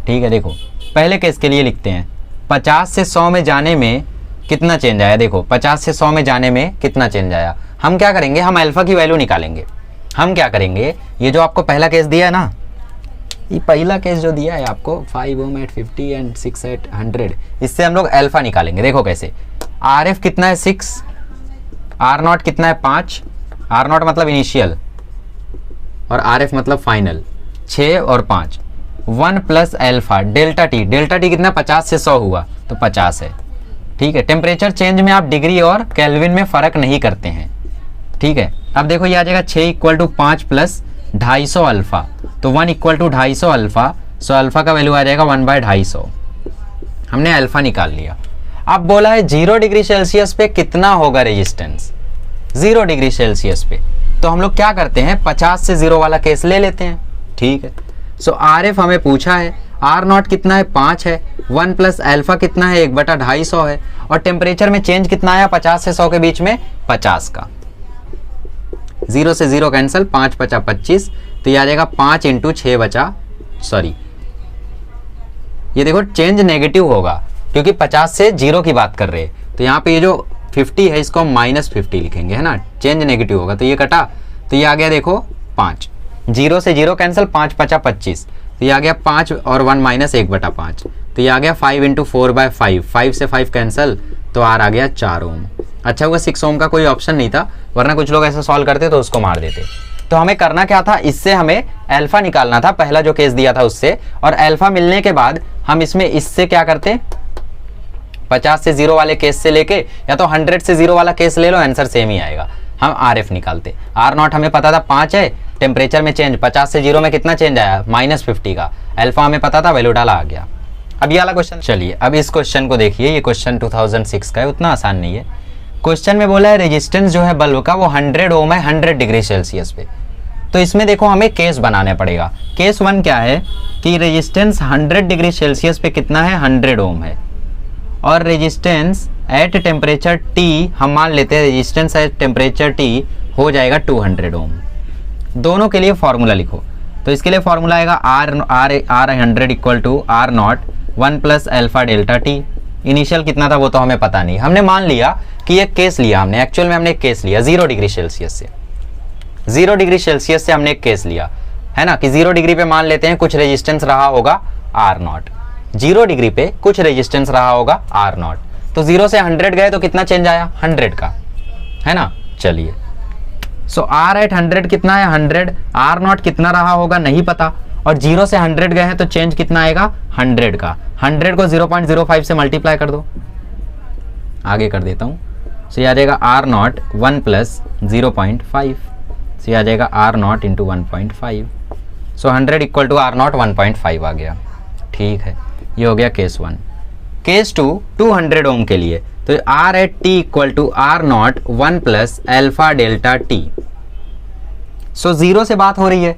ठीक है। देखो पहले केस के लिए लिखते हैं, 50 से 100 में जाने में कितना चेंज आया, देखो 50 से 100 में जाने में कितना चेंज आया। हम क्या करेंगे, हम अल्फा की वैल्यू निकालेंगे। हम क्या करेंगे, ये जो आपको पहला केस दिया है ना, ये पहला केस जो दिया है आपको 5 ओम एट 50 एंड 6 एट 100, इससे हम लोग अल्फा निकालेंगे। देखो कैसे, आर एफ कितना है 6, आर नॉट कितना है 5, आर नॉट मतलब इनिशियल और आर एफ मतलब फाइनल, 6 और 5, 1 plus alpha delta T, delta T कितना 50 से 100 हुआ तो 50 है, ठीक है। टेम्परेचर चेंज में आप डिग्री और केल्विन में फ़र्क नहीं करते हैं, ठीक है। अब देखो ये आ जाएगा 6 इक्वल टू 5 प्लस 250 अल्फा, तो 1 equal to 250 alpha, so alpha का वैल्यू आ जाएगा 1/250। हमने अल्फा निकाल लिया। अब बोला है 0 डिग्री सेल्सियस पे कितना होगा रेजिस्टेंस, 0 डिग्री सेल्सियस पे, तो हम लोग क्या करते हैं, 50 से 0 वाला केस ले लेते हैं। ठीक है, सो RF हमें पूछा है, R0 कितना है 5 है, 1 प्लस अल्फा कितना है 1/250 है, और टेम्परेचर में चेंज कितना आया 50 से 100 के बीच में 50 का। 0 से 0 कैंसिल, 5 × 25, तो ये आ जाएगा 5 × 6 ये देखो चेंज नेगेटिव होगा क्योंकि 50 से 0 की बात कर रहे हैं, तो यहाँ पे ये जो 50 है इसको हम -50 लिखेंगे, है ना, चेंज नेगेटिव होगा, तो ये कटा, तो ये आ गया देखो 5, 0 से 0 कैंसिल, 5 × 25, तो ये आ गया 5 और 1 - 1/5, तो ये आ गया 5 × 4/5, 5 से 5 कैंसिल, तो R आ गया 4 ओम। अच्छा हुआ 6 ओम का कोई ऑप्शन नहीं था, वरना कुछ लोग ऐसा सॉल्व करते तो उसको मार देते। तो हमें करना क्या था, इससे हमें अल्फा निकालना था, पहला जो केस दिया था उससे, और अल्फा मिलने के बाद हम इसमें इससे क्या करते, 50 से 0 वाले केस से लेके या तो 100 से 0 वाला केस ले लो, आंसर सेम ही आएगा। हम RF निकालते, R0 हमें पता था 5 है, टेम्परेचर में चेंज 50 से 0 में कितना चेंज आया -50 का, अल्फा हमें पता था, वैल्यू डाला आ गया। अब ये वाला क्वेश्चन, चलिए अब इस क्वेश्चन को देखिए, ये क्वेश्चन 2006 का है, उतना आसान नहीं है। क्वेश्चन में बोला है रेजिस्टेंस जो है बल्ब का वो 100 ओम है 100 डिग्री सेल्सियस पे। तो इसमें देखो हमें केस बनाना पड़ेगा। केस 1 क्या है कि रेजिस्टेंस 100 डिग्री सेल्सियस पे कितना है 100 ओम है, और रेजिस्टेंस एट टेम्परेचर T हम मान लेते हैं रेजिस्टेंस एट टेम्परेचर T हो जाएगा 200 ओम। दोनों के लिए फॉर्मूला लिखो, तो इसके लिए फॉर्मूला आएगा R100 equal to R0 1 plus alpha delta T। Initial कितना था वो तो हमें पता नहीं, हमने मान लिया कि एक केस लिया हमने, एक्चुअल में हमने एक केस लिया 0 डिग्री सेल्सियस से, 0 डिग्री सेल्सियस से हमने एक केस लिया, है ना, कि 0 डिग्री पे मान लेते हैं कुछ रेजिस्टेंस रहा होगा R0, 0 डिग्री पे कुछ रेजिस्टेंस रहा होगा R0, तो 0 से 100 गए तो कितना चेंज आया 100 का, है ना। चलिए सो R एट 100 कितना है 100, R0 कितना रहा होगा नहीं पता, और 0 से 100 गए हैं तो चेंज कितना आएगा 100 का। 100 को 0.05 से मल्टीप्लाई कर दो, आगे कर देता हूँ, सो ये आ जाएगा R0 1 प्लस 0.5, सो ये आ जाएगा R0 × 1.5, so 100 equal to R0 1.5 आ गया। ठीक है, ये हो गया केस 1। केस 2 200 ओम के लिए, तो R at T equal to R0 1 plus alpha delta T। So 0 से बात हो रही है,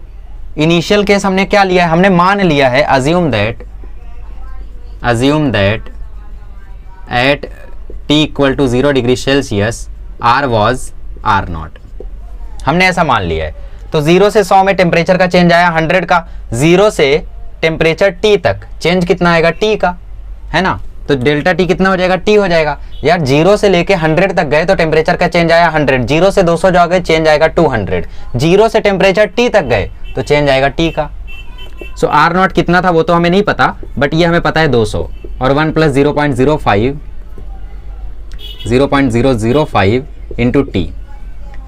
इनिशियल केस हमने क्या लिया है, हमने मान लिया है assume that at T equal to 0 degree Celsius R was R0, हमने ऐसा मान लिया है। तो 0 से 100 में टेम्परेचर का चेंज आया 100 का, 0 से टेम्परेचर T तक चेंज कितना आएगा T का, है ना, तो डेल्टा T कितना हो जाएगा T हो जाएगा। यार 0 से लेके 100 तक गए तो टेम्परेचर का चेंज आया 100, 0 से 200 जाओ गए चेंज आएगा 200, 0 से टेम्परेचर T तक गए तो चेंज आएगा T का। सो R0 कितना था वो तो हमें नहीं पता, बट ये हमें पता है 200, और 1 प्लस 0.005 इंटू T,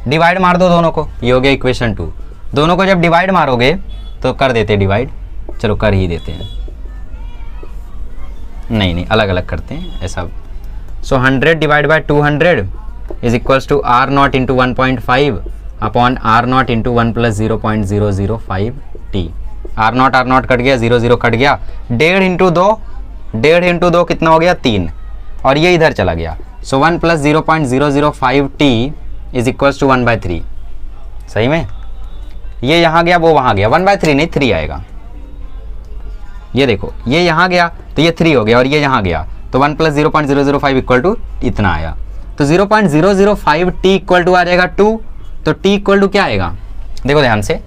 डिवाइड मार दो दोनों को, ये हो गया इक्वेशन 2। दोनों को जब डिवाइड मारोगे तो कर देते डिवाइड, चलो कर ही देते हैं, नहीं अलग अलग करते हैं ऐसा। So 100 divide by 200 is equals to R0 into 1.5 upon R0 into 1 plus 0.005 T। R0 cut गया, 0 कट गया, 1.5 इंटू 2, 1.5 इंटू 2 कितना हो गया 3, और ये इधर चला गया। So 1 plus 0.005 T is equals to 1/3। सही में ये यहाँ गया वो वहाँ गया, 1/3 नहीं 3 आएगा। ये देखो ये यहाँ गया तो ये 3 हो गया, और ये यहाँ गया तो 1 प्लस 0.005 इक्वल टू इतना आया, तो 0.005 T इक्वल टू आ जाएगा 2, तो T इक्वल टू क्या आएगा देखो ध्यान से,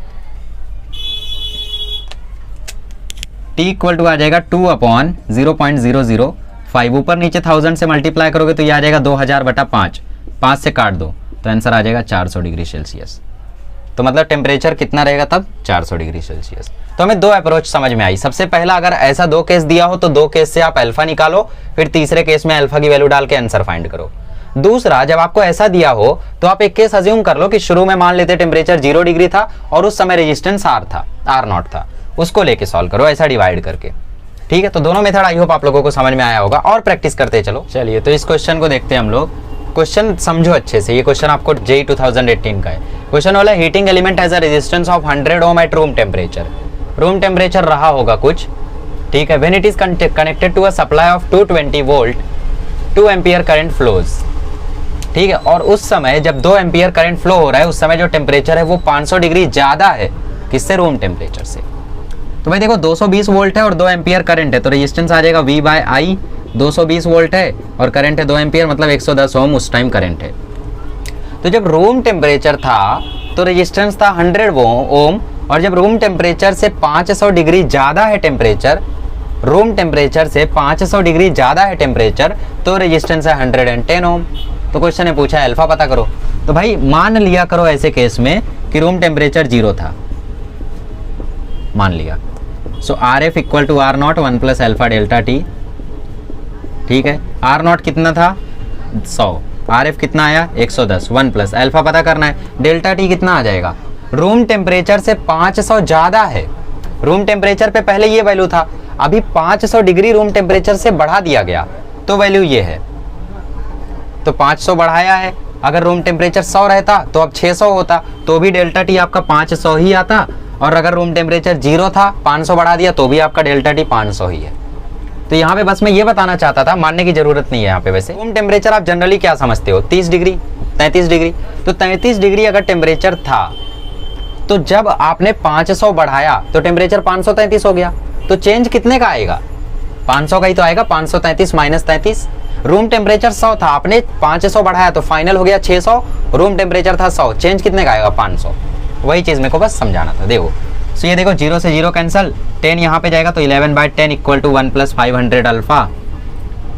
T इक्वल टू आ जाएगा 2 अपॉन 0.005, ऊपर नीचे 1000 से मल्टीप्लाई करोगे तो ये आ जाएगा 2000/5, 5 से काट दो तो आंसर आ जाएगा 400 डिग्री सेल्सियस। तो मतलब टेम्परेचर कितना रहेगा तब 400 डिग्री सेल्सियस। तो हमें 2 अप्रोच समझ में आई। सबसे पहला अगर ऐसा 2 केस दिया हो तो 2 केस से आप अल्फा निकालो, फिर तीसरे केस में अल्फा की वैल्यू डाल के आंसर फाइंड करो। दूसरा, जब आपको ऐसा दिया हो तो आप एक केस अज्यूम कर लो कि शुरू में मान लेते टेम्परेचर 0 डिग्री था और उस समय रेजिस्टेंस R0 था, उसको लेके सॉल्व करो ऐसा डिवाइड करके। ठीक है, तो दोनों मेथड आई होप आप लोगों को समझ में आया होगा, और प्रैक्टिस करते चलो। चलिए तो इस क्वेश्चन को देखते हैं हम लोग। क्वेश्चन समझो अच्छे से, ये क्वेश्चन आपको JEE 2018 का है। क्वेश्चन वाला heating element has a resistance of 100 ohm at room temperature. Room temperature रहा होगा कुछ, ठीक है। When it is connected to a supply of 220 volt 2 ampere current flows. ठीक है, और उस समय जब 2 एम्पियर करंट फ्लो हो रहा है उस समय जो टेम्परेचर है वो 500 डिग्री ज़्यादा है किससे, रूम टेम्परेचर से। तो भाई देखो 220 वोल्ट है और 2 एम्पियर करंट है तो रेजिस्टेंस आ जाएगा V बाय आई। 220 वोल्ट है और करंट है 2 एम्पियर मतलब 110 ओम उस टाइम करंट है। तो जब रूम टेम्परेचर था तो रेजिस्टेंस था 100 ओम, और जब रूम टेम्परेचर से 500 डिग्री ज़्यादा है टेम्परेचर, रूम टेम्परेचर से 500 डिग्री ज़्यादा है टेम्परेचर, तो रेजिस्टेंस है 110 ओम। तो क्वेश्चन ने पूछा है अल्फा पता करो। तो भाई मान लिया करो ऐसे केस में कि रूम टेम्परेचर 0 था, मान लिया। So R F equal to R naught 1 plus alpha delta T. ठीक है, आर नॉट कितना था 100, आर एफ कितना आया 110, 1 प्लस अल्फा पता करना है, डेल्टा टी कितना आ जाएगा। रूम टेम्परेचर से 500 ज़्यादा है, रूम टेम्परेचर पे पहले ये वैल्यू था, अभी 500 डिग्री रूम टेम्परेचर से बढ़ा दिया गया तो वैल्यू ये है। तो 500 बढ़ाया है, अगर रूम टेम्परेचर 100 रहता तो अब 600 होता, तो भी डेल्टा टी आपका 500 ही आता। और अगर रूम टेम्परेचर 0 था 500 बढ़ा दिया तो भी आपका डेल्टा टी 500 ही है। तो यहाँ पे बस मैं ये बताना चाहता था, मानने की जरूरत नहीं है यहाँ पे। वैसे रूम टेम्परेचर आप जनरली क्या समझते हो, 30 डिग्री 33 डिग्री। तो 33 डिग्री अगर टेम्परेचर था तो जब आपने 500 बढ़ाया तो टेम्परेचर 533 हो गया। तो चेंज कितने का आएगा, 500 का ही तो आएगा। 533 माइनस 33, रूम टेम्परेचर 100 था, आपने 500 बढ़ाया तो फाइनल हो गया 600, रूम टेम्परेचर था 100, चेंज कितने का आएगा 500। वही चीज़ मेरे को बस समझाना था। देखो सो ये देखो 0 से 0 कैंसिल, 10 यहाँ पे जाएगा तो 11 by 10 equal to 1 plus 500 alpha.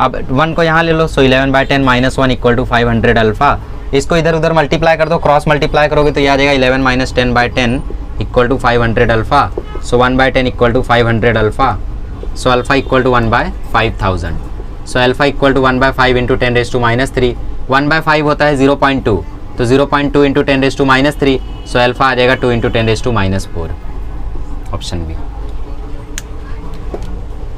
अब 1 को यहाँ ले लो, so 11 by 10 minus 1 equal to 500 alpha. इसको इधर उधर मल्टीप्लाई कर दो, क्रॉस मल्टीप्लाई करोगे तो ये आ जाएगा 11 minus 10 by 10 equal to 500 alpha. So 1 by 10 equal to 500 alpha. So alpha equal to 1 by 5000। So alpha equal to 1 by 5 into 10 raise to minus 3। 1 by 5 होता है 0.2, तो 0.2 into 10 raise to minus 3। So alpha आ जाएगा 2 into 10 raise to minus 4, option B.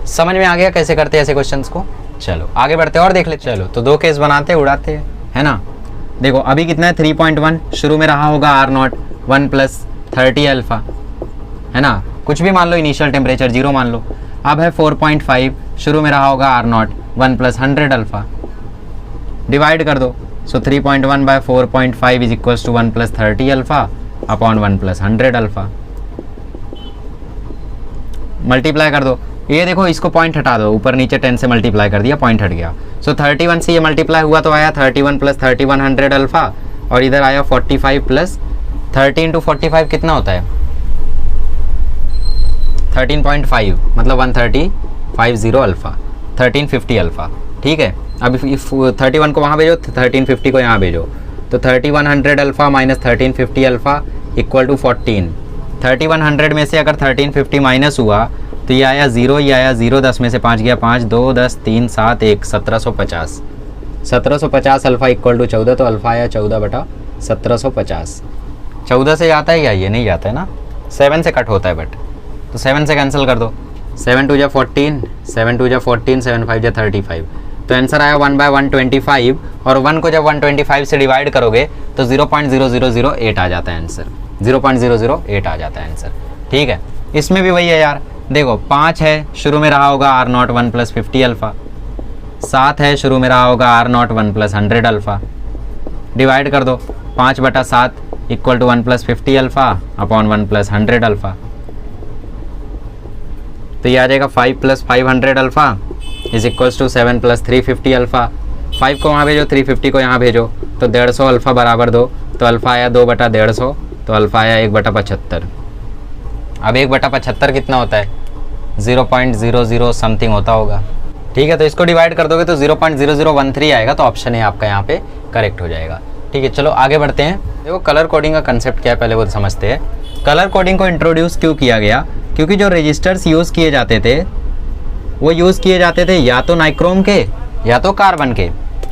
समझ में आ गया कैसे करते हैं ऐसे क्वेश्चंस को। चलो आगे बढ़ते और देख लेते। चलो तो 2 केस बनाते उड़ाते है ना। देखो अभी कितना है 3.1, शुरू में रहा होगा आर नॉट 1 प्लस 30 अल्फा, है ना, कुछ भी मान लो, इनिशियल टेम्परेचर 0 मान लो। अब है 4.5, शुरू में रहा होगा R naught 1 plus 100 alpha, divide कर दो। So 3.1 by 4.5 is equals to 1 plus 30 alpha upon 1 plus 100 alpha. Multiply कर दो, ये देखो इसको पॉइंट हटा दो, ऊपर नीचे 10 से मल्टीप्लाई कर दिया, पॉइंट हट गया। सो 31 से ये मल्टीप्लाई हुआ तो आया 31 प्लस 3100 अल्फा, और इधर आया 45 प्लस 30 इंटू 45 कितना होता है 13.5 मतलब 1350 अल्फा, 1350 अल्फा। ठीक है, अब 31 को वहाँ भेजो, 1350 को यहाँ भेजो, तो 3100 alpha minus 1350 alpha equal to 14। 3100 में से अगर 1350 माइनस हुआ तो ये आया 0, ये आया 0, 10 में से 5 गया 5, 2, 10, 3, 7, 1, 1750। 1750 अल्फा इक्वल टू 14, तो अल्फा आया 14 बटा 1750। 14 से जाता है या ये नहीं जाता है ना, 7 से कट होता है बट, तो 7 से कैंसिल कर दो। 7 2 जा 14, 7 2 जा 14, 7 5 जा 35। तो आंसर आया 1 बाय 125, और 1 को जब 125 से डिवाइड करोगे तो 0.0008 आ जाता है आंसर, 0.008 आ जाता है आंसर। ठीक है, इसमें भी वही है यार, देखो 5 है, शुरू में रहा होगा आर नॉट 1 प्लस 50 अल्फा। 7 है, शुरू में रहा होगा R naught 1 plus 100 alpha, divide कर दो। 5 बटा 7 equal to 1 plus 50 alpha upon 1 plus 100 alpha. तो ये आ जाएगा 5 plus 500 alpha is equals to 7 plus 350 alpha. 5 को वहाँ भेजो, 350 को यहाँ भेजो, तो 150 अल्फा बराबर 2, तो अल्फा आया 2 बटा 150, तो अल्फा आया 1 बटा 75। अब 1 बटा 75 कितना होता है 0.00 समथिंग होता होगा। ठीक है, तो इसको डिवाइड कर दोगे तो 0.0013 आएगा, तो ऑप्शन ए आपका यहाँ पे करेक्ट हो जाएगा। ठीक है, चलो आगे बढ़ते हैं। देखो कलर कोडिंग का कंसेप्ट क्या है पहले वो समझते हैं। कलर कोडिंग को इंट्रोड्यूस क्यों किया गया, क्योंकि जो रजिस्टर्स यूज़ किए जाते थे वो यूज़ किए जाते थे या तो नाइक्रोम के या तो कार्बन के,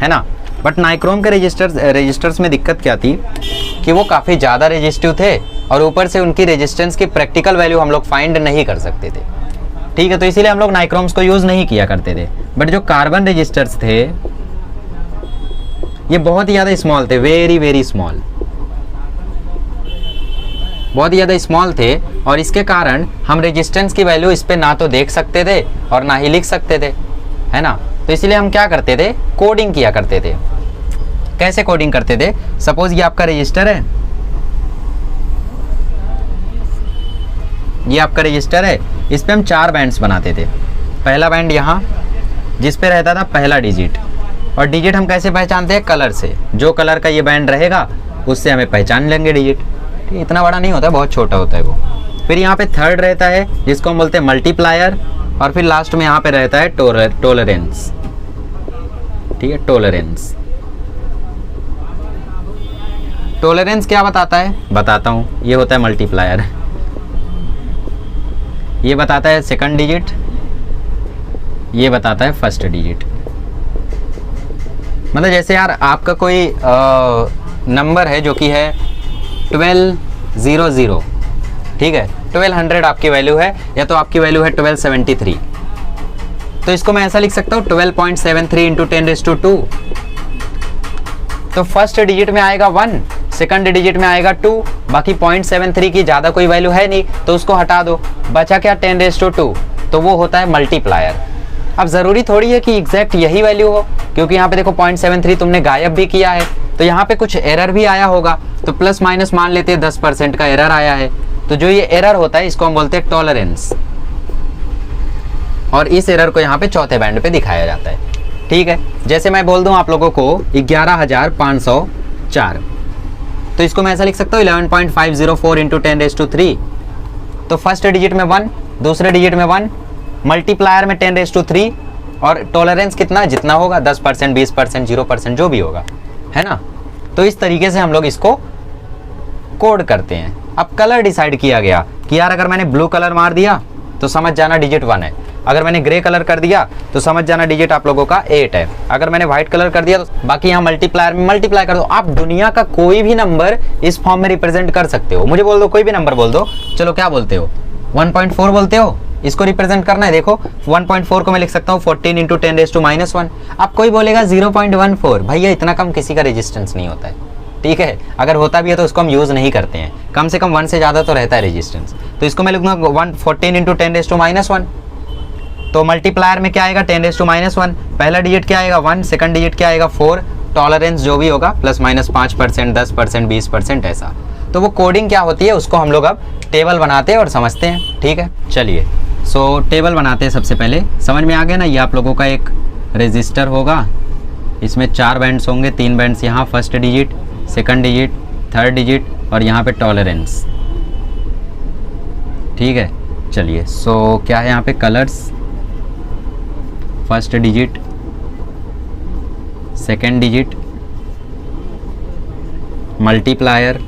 है ना। बट नाइक्रोम के रजिस्टर्स में दिक्कत क्या थी कि वो काफ़ी ज़्यादा रेजिस्टिव थे, और ऊपर से उनकी रेजिस्टेंस की प्रैक्टिकल वैल्यू हम लोग फाइंड नहीं कर सकते थे। ठीक है, तो इसीलिए हम लोग नाइक्रोम्स को यूज़ नहीं किया करते थे। बट जो कार्बन रजिस्टर्स थे ये बहुत ही ज़्यादा स्मॉल थे, वेरी वेरी स्मॉल, बहुत ही ज़्यादा स्मॉल थे, और इसके कारण हम रेजिस्टेंस की वैल्यू इस पर ना तो देख सकते थे और ना ही लिख सकते थे, है ना। तो इसलिए हम क्या करते थे, कोडिंग किया करते थे। कैसे कोडिंग करते थे, सपोज ये आपका रजिस्टर है, ये आपका रजिस्टर है, इस पे हम 4 बैंड्स बनाते थे। पहला बैंड यहाँ जिस पे रहता था पहला डिजिट, और डिजिट हम कैसे पहचानते हैं, कलर से। जो कलर का ये बैंड रहेगा उससे हमें पहचान लेंगे डिजिट। ठीक, इतना बड़ा नहीं होता है, बहुत छोटा होता है वो। फिर यहाँ पे थर्ड रहता है जिसको हम बोलते हैं मल्टीप्लायर, और फिर लास्ट में यहाँ पे रहता है टॉलरेंस। ठीक है, टॉलरेंस। टॉलरेंस क्या बताता है, बताता हूँ। ये होता है मल्टीप्लायर, ये बताता है सेकंड डिजिट, ये बताता है फर्स्ट डिजिट। मतलब जैसे यार आपका कोई नंबर है जो कि है 1200, ठीक है, 1200 आपकी वैल्यू है, या तो आपकी वैल्यू है 1273, तो इसको मैं ऐसा लिख सकता हूँ 12.73 इंटू 10⁻²। तो फर्स्ट डिजिट में आएगा 1, सेकंड डिजिट में आएगा 2, बाकी 0.73 की ज़्यादा कोई वैल्यू है नहीं तो उसको हटा दो, बचा क्या 10⁻², तो वो होता है मल्टीप्लायर। अब ज़रूरी थोड़ी है कि एग्जैक्ट यही वैल्यू हो, क्योंकि यहाँ पे देखो 0.73 तुमने गायब भी किया है, तो यहाँ पे कुछ एरर भी आया होगा, तो प्लस माइनस मान लेते हैं 10% का एरर आया है, तो जो ये एरर होता है इसको हम बोलते हैं टॉलरेंस, और इस एरर को यहाँ पे चौथे बैंड पे दिखाया जाता है। ठीक है, जैसे मैं बोल दूँ आप लोगों को 11,504, तो इसको मैं ऐसा लिख सकता हूँ 11.504 इंटू 10⁻3। तो फर्स्ट डिजिट में 1, दूसरे डिजिट में 1, मल्टीप्लायर में 10⁻3, और टॉलरेंस कितना, जितना होगा 10%, 20%, 0% जो भी होगा, है ना। तो इस तरीके से हम लोग इसको कोड करते हैं। अब कलर डिसाइड किया गया कि यार अगर मैंने ब्लू कलर मार दिया तो समझ जाना डिजिट 1 है, अगर मैंने ग्रे कलर कर दिया तो समझ जाना डिजिट आप लोगों का 8 है, अगर मैंने व्हाइट कलर कर दिया तो बाकी यहाँ मल्टीप्लायर में मल्टीप्लाई कर दो। आप दुनिया का कोई भी नंबर इस फॉर्म में रिप्रेजेंट कर सकते हो। मुझे बोल दो, कोई भी नंबर बोल दो, चलो क्या बोलते हो, 1.4 बोलते हो, इसको रिप्रेजेंट करना है। देखो 1.4 को मैं लिख सकता हूँ 14 इंटू 10⁻⁻1। अब कोई बोलेगा 0.14, भैया इतना कम किसी का रेजिस्टेंस नहीं होता है, ठीक है, अगर होता भी है तो उसको हम यूज़ नहीं करते हैं, कम से कम 1 से ज़्यादा तो रहता है रेजिस्टेंस। तो इसको मैं लिखूंगा 14 इंटू 10⁻⁻1। तो मल्टीप्लायर में क्या आएगा 10⁻⁻1, पहला डिजिट क्या आएगा 1, सेकंड डिजिट क्या आएगा 4, टॉलरेंस जो भी होगा प्लस माइनस 5%, 10%, 20% ऐसा। तो वो कोडिंग क्या होती है उसको हम लोग अब टेबल बनाते हैं और समझते हैं। ठीक है, चलिए सो टेबल बनाते हैं। सबसे पहले समझ में आ गया ना, ये आप लोगों का एक रजिस्टर होगा, इसमें 4 बैंड्स होंगे, 3 बैंड्स यहाँ first digit, second digit, third digit, और यहाँ पे टॉलरेंस। ठीक है, चलिए सो क्या है यहाँ पे, colours, first digit, second digit, multiplier,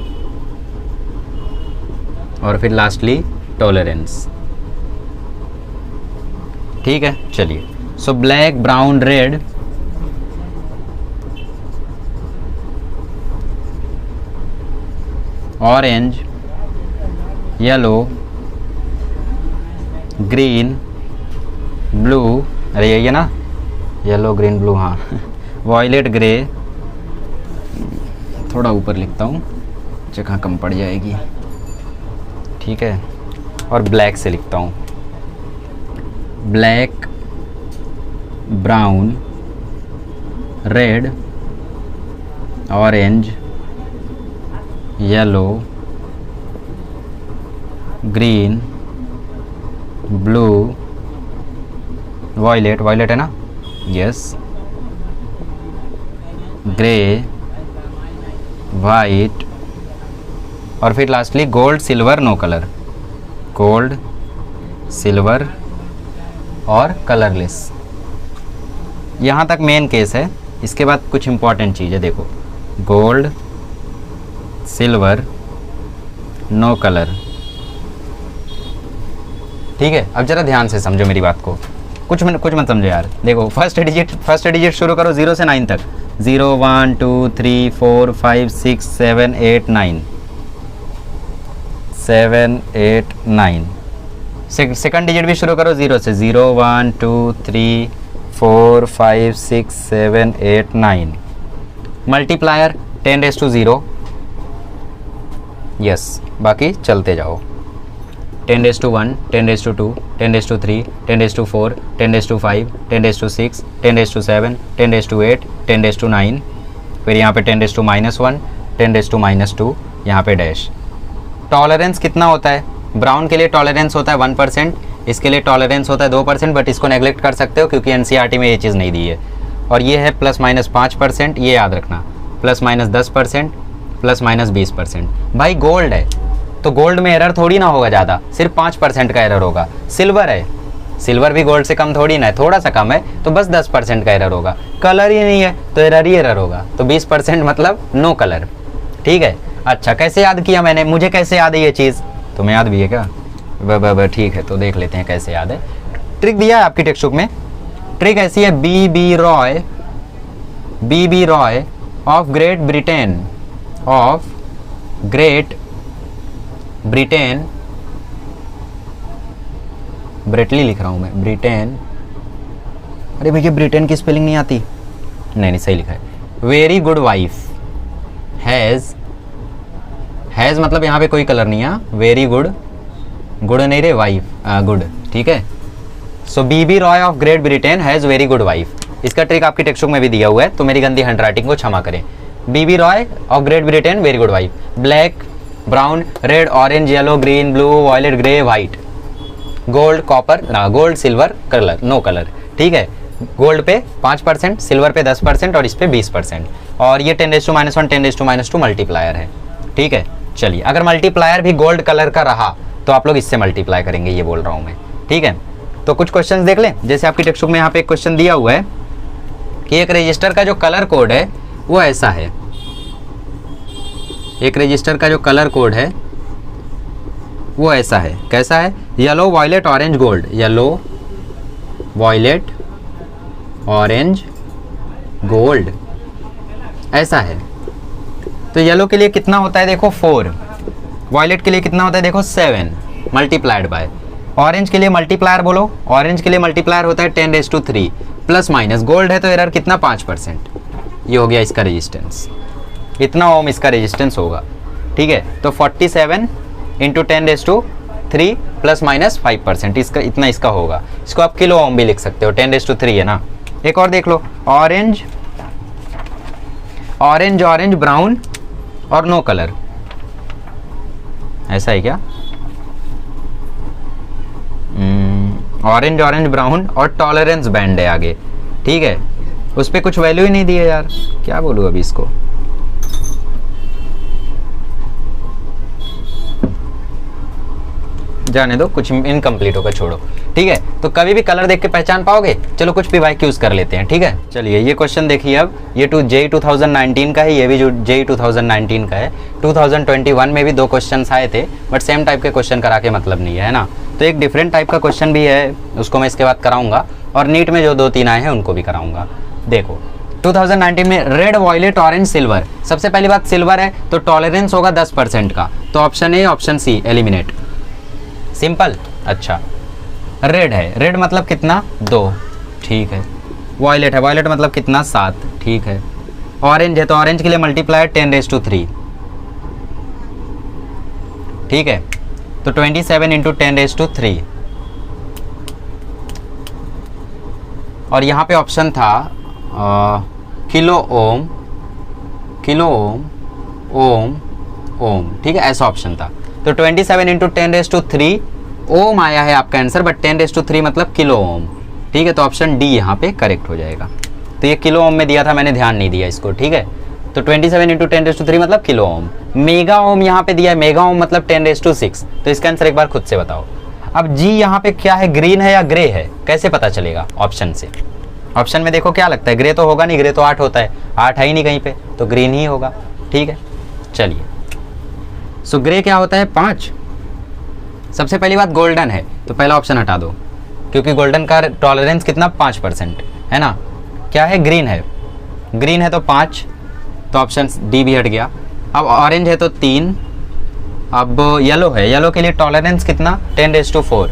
और फिर लास्टली टॉलरेंस। ठीक है, चलिए so black, brown, red, orange, yellow, green, blue, अरे यही है ना, येलो ग्रीन ब्लू, हाँ, वॉयलेट, ग्रे, थोड़ा ऊपर लिखता हूँ जगह कम पड़ जाएगी, ठीक है, और ब्लैक से लिखता हूँ, black, brown, red, orange, yellow, green, blue, violet, violet है ना, यस, ग्रे, वाइट, और फिर lastly gold, silver, no colour, gold, silver और कलरलेस। यहाँ तक मेन केस है। इसके बाद कुछ इंपॉर्टेंट चीज़ है, देखो, गोल्ड, सिल्वर, नो कलर। ठीक है, अब जरा ध्यान से समझो मेरी बात को, कुछ मत समझो यार। देखो फर्स्ट डिजिट शुरू करो 0 से 9 तक, 0 1 2 3 4 5 6 7 8 9, 7 8 9। सेकंड डिजिट भी शुरू करो 0 से, 0 1 2 3 4 5 6 7 8 9। मल्टीप्लायर 10⁻0, यस, बाकी चलते जाओ, 10⁻1, 10⁻2, 10⁻3, 10⁻4, 10⁻5, 10⁻6, 10⁻7, 10⁻8, 10⁻9, फिर यहाँ पे 10⁻⁻1, 10⁻⁻2, यहाँ पे डैश। टॉलरेंस कितना होता है? ब्राउन के लिए टॉलरेंस होता है 1%, इसके लिए टॉलरेंस होता है 2%, बट इसको नेग्लेक्ट कर सकते हो क्योंकि एनसीईआरटी में ये चीज़ नहीं दी है। और ये है ±5%, ये याद रखना, ±10%, ±20%। भाई गोल्ड है तो गोल्ड में एरर थोड़ी ना होगा ज़्यादा, सिर्फ 5% का एरर होगा। सिल्वर है, सिल्वर भी गोल्ड से कम थोड़ी ना है, थोड़ा सा कम है तो बस 10% का एरर होगा। कलर ही नहीं है तो एरर ही एरर होगा, तो 20% मतलब नो कलर। ठीक है, अच्छा कैसे याद किया मैंने, मुझे कैसे याद है ये चीज़? तुम्हें याद भी है क्या? ठीक है, तो देख लेते हैं कैसे याद है। ट्रिक दिया है आपकी टेक्स्ट बुक में। ट्रिक ऐसी है, B B Roy of Great Britain, ब्रेटली लिख रहा हूं मैं, ब्रिटेन। अरे भैया ब्रिटेन की स्पेलिंग नहीं आती। नहीं सही लिखा है। वेरी गुड वाइफ हैज़ मतलब यहाँ पे कोई कलर नहीं है। वेरी गुड नहीं रे, वाइफ गुड, ठीक है। So B Roy of Great Britain has very good wife. इसका ट्रिक आपकी टेक्स्ट बुक में भी दिया हुआ है, तो मेरी गंदी हैंडराइटिंग को क्षमा करें। B Roy of Great Britain very good wife. Black, brown, red, orange, yellow, green, blue, violet, grey, white. Gold, copper, gold, silver, colour, no colour. ठीक है, गोल्ड पे 5%, सिल्वर पे 10% और इस पे 20%। और ये 10⁻1, 10⁻2 मल्टीप्लायर है। ठीक है, चलिए अगर मल्टीप्लायर भी गोल्ड कलर का रहा तो आप लोग इससे मल्टीप्लाई करेंगे, ये बोल रहा हूँ मैं। ठीक है, तो कुछ क्वेश्चन देख लें। जैसे आपकी टेक्स्ट बुक में यहाँ पे एक क्वेश्चन दिया हुआ है कि एक रजिस्टर का जो कलर कोड है वो ऐसा है। एक रजिस्टर का जो कलर कोड है वो ऐसा है। कैसा है? Yellow, violet, orange, gold. Yellow, violet, orange, gold, ऐसा है। तो येलो के लिए कितना होता है देखो 4, वायलेट के लिए कितना होता है देखो 7 मल्टीप्लाइड बाय। ऑरेंज के लिए मल्टीप्लायर बोलो, ऑरेंज के लिए मल्टीप्लायर होता है 10⁻3 प्लस माइनस। गोल्ड है तो एरर कितना 5%। ये हो गया इसका रेजिस्टेंस, इतना ओम इसका रेजिस्टेंस होगा। ठीक है, तो 47 इंटू 10⁻3 प्लस माइनस 5%, इसका इतना इसका होगा। इसको आप किलो ओम भी लिख सकते हो, 10⁻3 है ना। एक और देख लो, ऑरेंज, ब्राउन और नो कलर, ऐसा है क्या? ऑरेंज, ब्राउन और टॉलरेंस बैंड है आगे। ठीक है, उस पर कुछ वैल्यू ही नहीं दी है यार, क्या बोलूँ अभी इसको। जाने दो, कुछ इनकम्प्लीट होगा, छोड़ो। ठीक है, तो कभी भी कलर देख के पहचान पाओगे। चलो कुछ भी बाइक यूज कर लेते हैं। ठीक है, चलिए ये क्वेश्चन देखिए। अब ये JEE 2019 का है, ये भी जो JEE 2019 का है। 2021 में भी 2 क्वेश्चन आए थे, बट सेम टाइप के क्वेश्चन करा के मतलब नहीं है ना। तो एक डिफरेंट टाइप का क्वेश्चन भी है, उसको मैं इसके बाद कराऊंगा। और नीट में जो 2-3 आए हैं उनको भी कराऊंगा। देखो 2019 में रेड, वायलेट, ऑरेंज, सिल्वर। सबसे पहली बात सिल्वर है तो टॉलरेंस होगा 10% का, तो option A, option C eliminate, simple. अच्छा, रेड है, रेड मतलब कितना 2, ठीक है। वायलेट है, वायलेट मतलब कितना 7, ठीक है। ऑरेंज है तो ऑरेंज के लिए मल्टीप्लायर 10⁻3, ठीक है। तो 27 इंटू 10⁻3। और यहाँ पे ऑप्शन था किलो ओम, ओम, ठीक है, ऐसा ऑप्शन था। तो 27 इंटू 10⁻3 ओम आया है आपका आंसर, बट 10⁻3 मतलब किलो ओम। ठीक है, तो ऑप्शन डी यहाँ पे करेक्ट हो जाएगा। तो ये किलो ओम में दिया था, मैंने ध्यान नहीं दिया इसको। ठीक है, तो 27 इंटू 10⁻3 मतलब किलो ओम। मेगा ओम यहाँ पे दिया है, मेगा ओम मतलब 10⁻6। तो इसका आंसर एक बार खुद से बताओ। अब जी यहाँ पे क्या है, ग्रीन है या ग्रे है, कैसे पता चलेगा? ऑप्शन से। ऑप्शन में देखो क्या लगता है, ग्रे तो होगा नहीं, ग्रे तो 8 होता है, 8 है ही नहीं कहीं पे, तो ग्रीन ही होगा। ठीक है, चलिए। सो ग्रे क्या होता है 5। सबसे पहली बात गोल्डन है तो पहला ऑप्शन हटा दो, क्योंकि गोल्डन का टॉलरेंस कितना 5% है ना। क्या है, ग्रीन है, ग्रीन है तो 5, तो ऑप्शन डी भी हट गया। अब ऑरेंज है तो 3। अब येलो है, येलो के लिए टॉलरेंस कितना 10⁻4,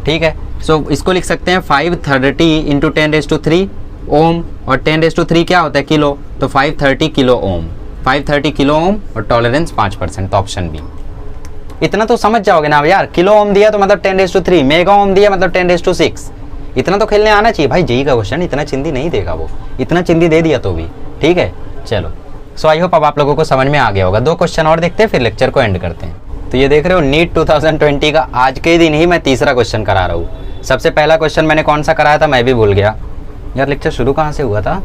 ठीक है। सो इसको लिख सकते हैं 530 इंटू 10⁻3 ओम, और 10⁻3 क्या होता है किलो, तो 530 किलो ओम, 530 किलो ओम और टॉलरेंस 5%, तो ऑप्शन बी। इतना तो समझ जाओगे ना यार, किलो ओम दिया तो मतलब 10⁻3, मेगा ओम दिया मतलब 10⁻6, इतना तो खेलने आना चाहिए भाई। जेई का क्वेश्चन इतना चिंदी नहीं देगा वो, इतना चिंदी दे दिया तो भी ठीक है। चलो सो आई होप अब आप लोगों को समझ में आ गया होगा। 2 क्वेश्चन और देखते हैं फिर लेक्चर को एंड करते हैं। तो ये देख रहे हो नीट 2020 का आज के दिन ही मैं तीसरा क्वेश्चन करा रहा हूँ। सबसे पहला क्वेश्चन मैंने कौन सा कराया था मैं भी भूल गया यार। लेक्चर शुरू कहाँ से हुआ था?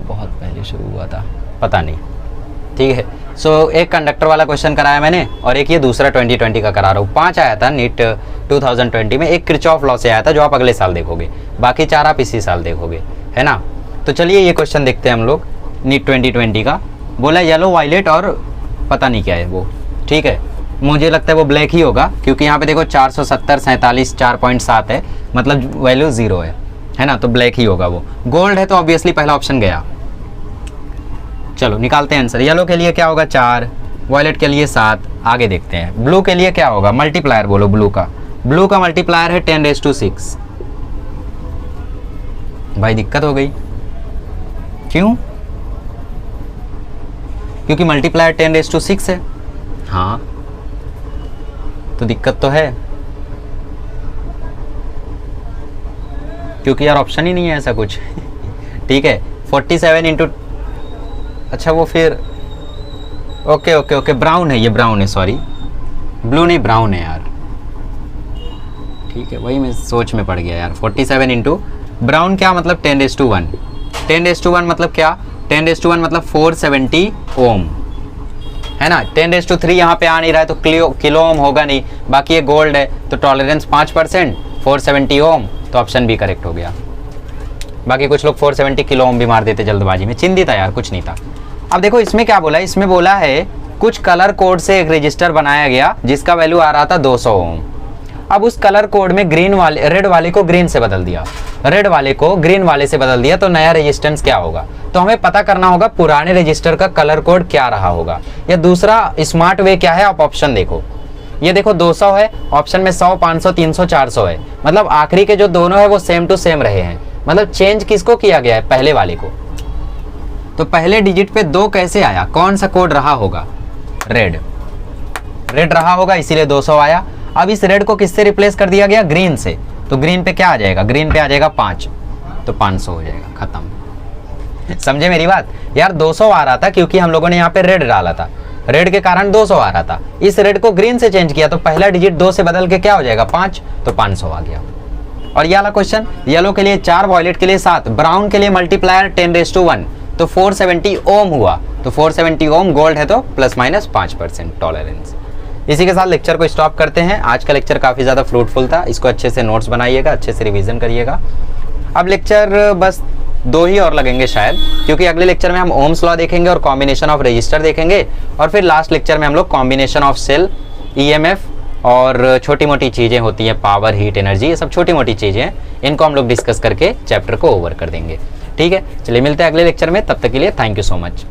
बहुत पहले शुरू हुआ था, पता नहीं। ठीक है सो एक कंडक्टर वाला क्वेश्चन कराया मैंने और एक ये दूसरा 2020 का करा रहा हूँ। 5 आया था नीट 2020 में, एक किरचॉफ लॉ से आया था जो आप अगले साल देखोगे, बाकी 4 आप इसी साल देखोगे, है ना। तो चलिए ये क्वेश्चन देखते हैं हम लोग नीट 2020 का। बोला येलो वायलेट और पता नहीं क्या है वो, ठीक है। मुझे लगता है वो ब्लैक ही होगा क्योंकि यहाँ पे देखो 470 47 4.7 है, मतलब वैल्यू 0 है ना, तो ब्लैक ही होगा वो। गोल्ड है तो ऑब्वियसली पहला ऑप्शन गया। चलो निकालते हैं आंसर। येलो के लिए क्या होगा 4, वायलेट के लिए 7। आगे देखते हैं ब्लू के लिए क्या होगा, मल्टीप्लायर बोलो ब्लू का मल्टीप्लायर है 10⁶। भाई दिक्कत हो गई, क्यों? क्योंकि मल्टीप्लायर 10⁶ है। हाँ तो दिक्कत तो है क्योंकि यार ऑप्शन ही नहीं है ऐसा कुछ ठीक है 47 इंटू, अच्छा वो फिर ओके ब्राउन है, ये ब्राउन है, सॉरी ब्लू नहीं ब्राउन है यार। ठीक है वही मैं सोच में पड़ गया यार। 47 इंटू ब्राउन क्या मतलब 10⁻1। 10⁻1 मतलब क्या, 10⁻1 मतलब 470 ओम, है ना। 10⁻3 यहाँ पे आ नहीं रहा है तो किलो ओम होगा नहीं। बाकी ये गोल्ड है तो टॉलरेंस 5%, 470 ओम, तो ऑप्शन बी करेक्ट हो गया। बाकी कुछ लोग 470 किलो ओम भी मार देते जल्दबाजी में, चिंदी था यार, कुछ नहीं था। अब देखो इसमें क्या बोला है, इसमें बोला है कुछ कलर कोड से एक रजिस्टर बनाया गया जिसका वैल्यू आ रहा था 200 ओम। अब उस कलर कोड में रेड वाले को ग्रीन से बदल दिया, रेड वाले को ग्रीन वाले से बदल दिया, तो नया रेजिस्टेंस क्या होगा। तो हमें पता करना होगा पुराने रजिस्टर का कलर कोड क्या रहा होगा, या दूसरा स्मार्ट वे क्या है। आप ऑप्शन देखो, ये देखो 200 है, ऑप्शन में 100 500 300 400 है, मतलब आखिरी के जो दोनों है वो सेम टू सेम रहे हैं, मतलब चेंज किसको किया गया है, पहले वाले को। तो पहले डिजिट पे 2 कैसे आया, कौन सा कोड रहा होगा, रेड रहा होगा, इसीलिए 200 आया। अब इस रेड को किससे रिप्लेस कर दिया गया, ग्रीन से, तो ग्रीन पे क्या आ जाएगा, ग्रीन पे आ जाएगा 5, तो 500 हो जाएगा, खत्म। समझे मेरी बात यार। 200 आ रहा था क्योंकि हम लोगों ने यहाँ पे रेड डाला था, रेड के कारण 200 आ रहा था। इस रेड को ग्रीन से चेंज किया तो पहला डिजिट 2 से बदल के क्या हो जाएगा 5, तो 500 आ गया। और ये वाला क्वेश्चन, येलो के लिए 4, वॉयलेट के लिए 7, ब्राउन के लिए मल्टीप्लायर 10⁻1, तो 470 ओम हुआ, तो 470 ओम गोल्ड है तो ±5% टॉलरेंस। इसी के साथ लेक्चर को स्टॉप करते हैं। आज का लेक्चर काफ़ी ज़्यादा फ्रूटफुल था, इसको अच्छे से नोट्स बनाइएगा, अच्छे से रिवीजन करिएगा। अब लेक्चर बस 2 ही और लगेंगे शायद, क्योंकि अगले लेक्चर में हम ओम्स लॉ देखेंगे और कॉम्बिनेशन ऑफ रजिस्टर देखेंगे, और फिर लास्ट लेक्चर में हम लोग कॉम्बिनेशन ऑफ सेल, ईएमएफ और छोटी मोटी चीज़ें होती हैं, पावर, हीट, एनर्जी, ये सब छोटी मोटी चीज़ें हैं, इनको हम लोग डिस्कस करके चैप्टर को ओवर कर देंगे। ठीक है, चलिए मिलते हैं अगले लेक्चर में, तब तक के लिए थैंक यू सो मच।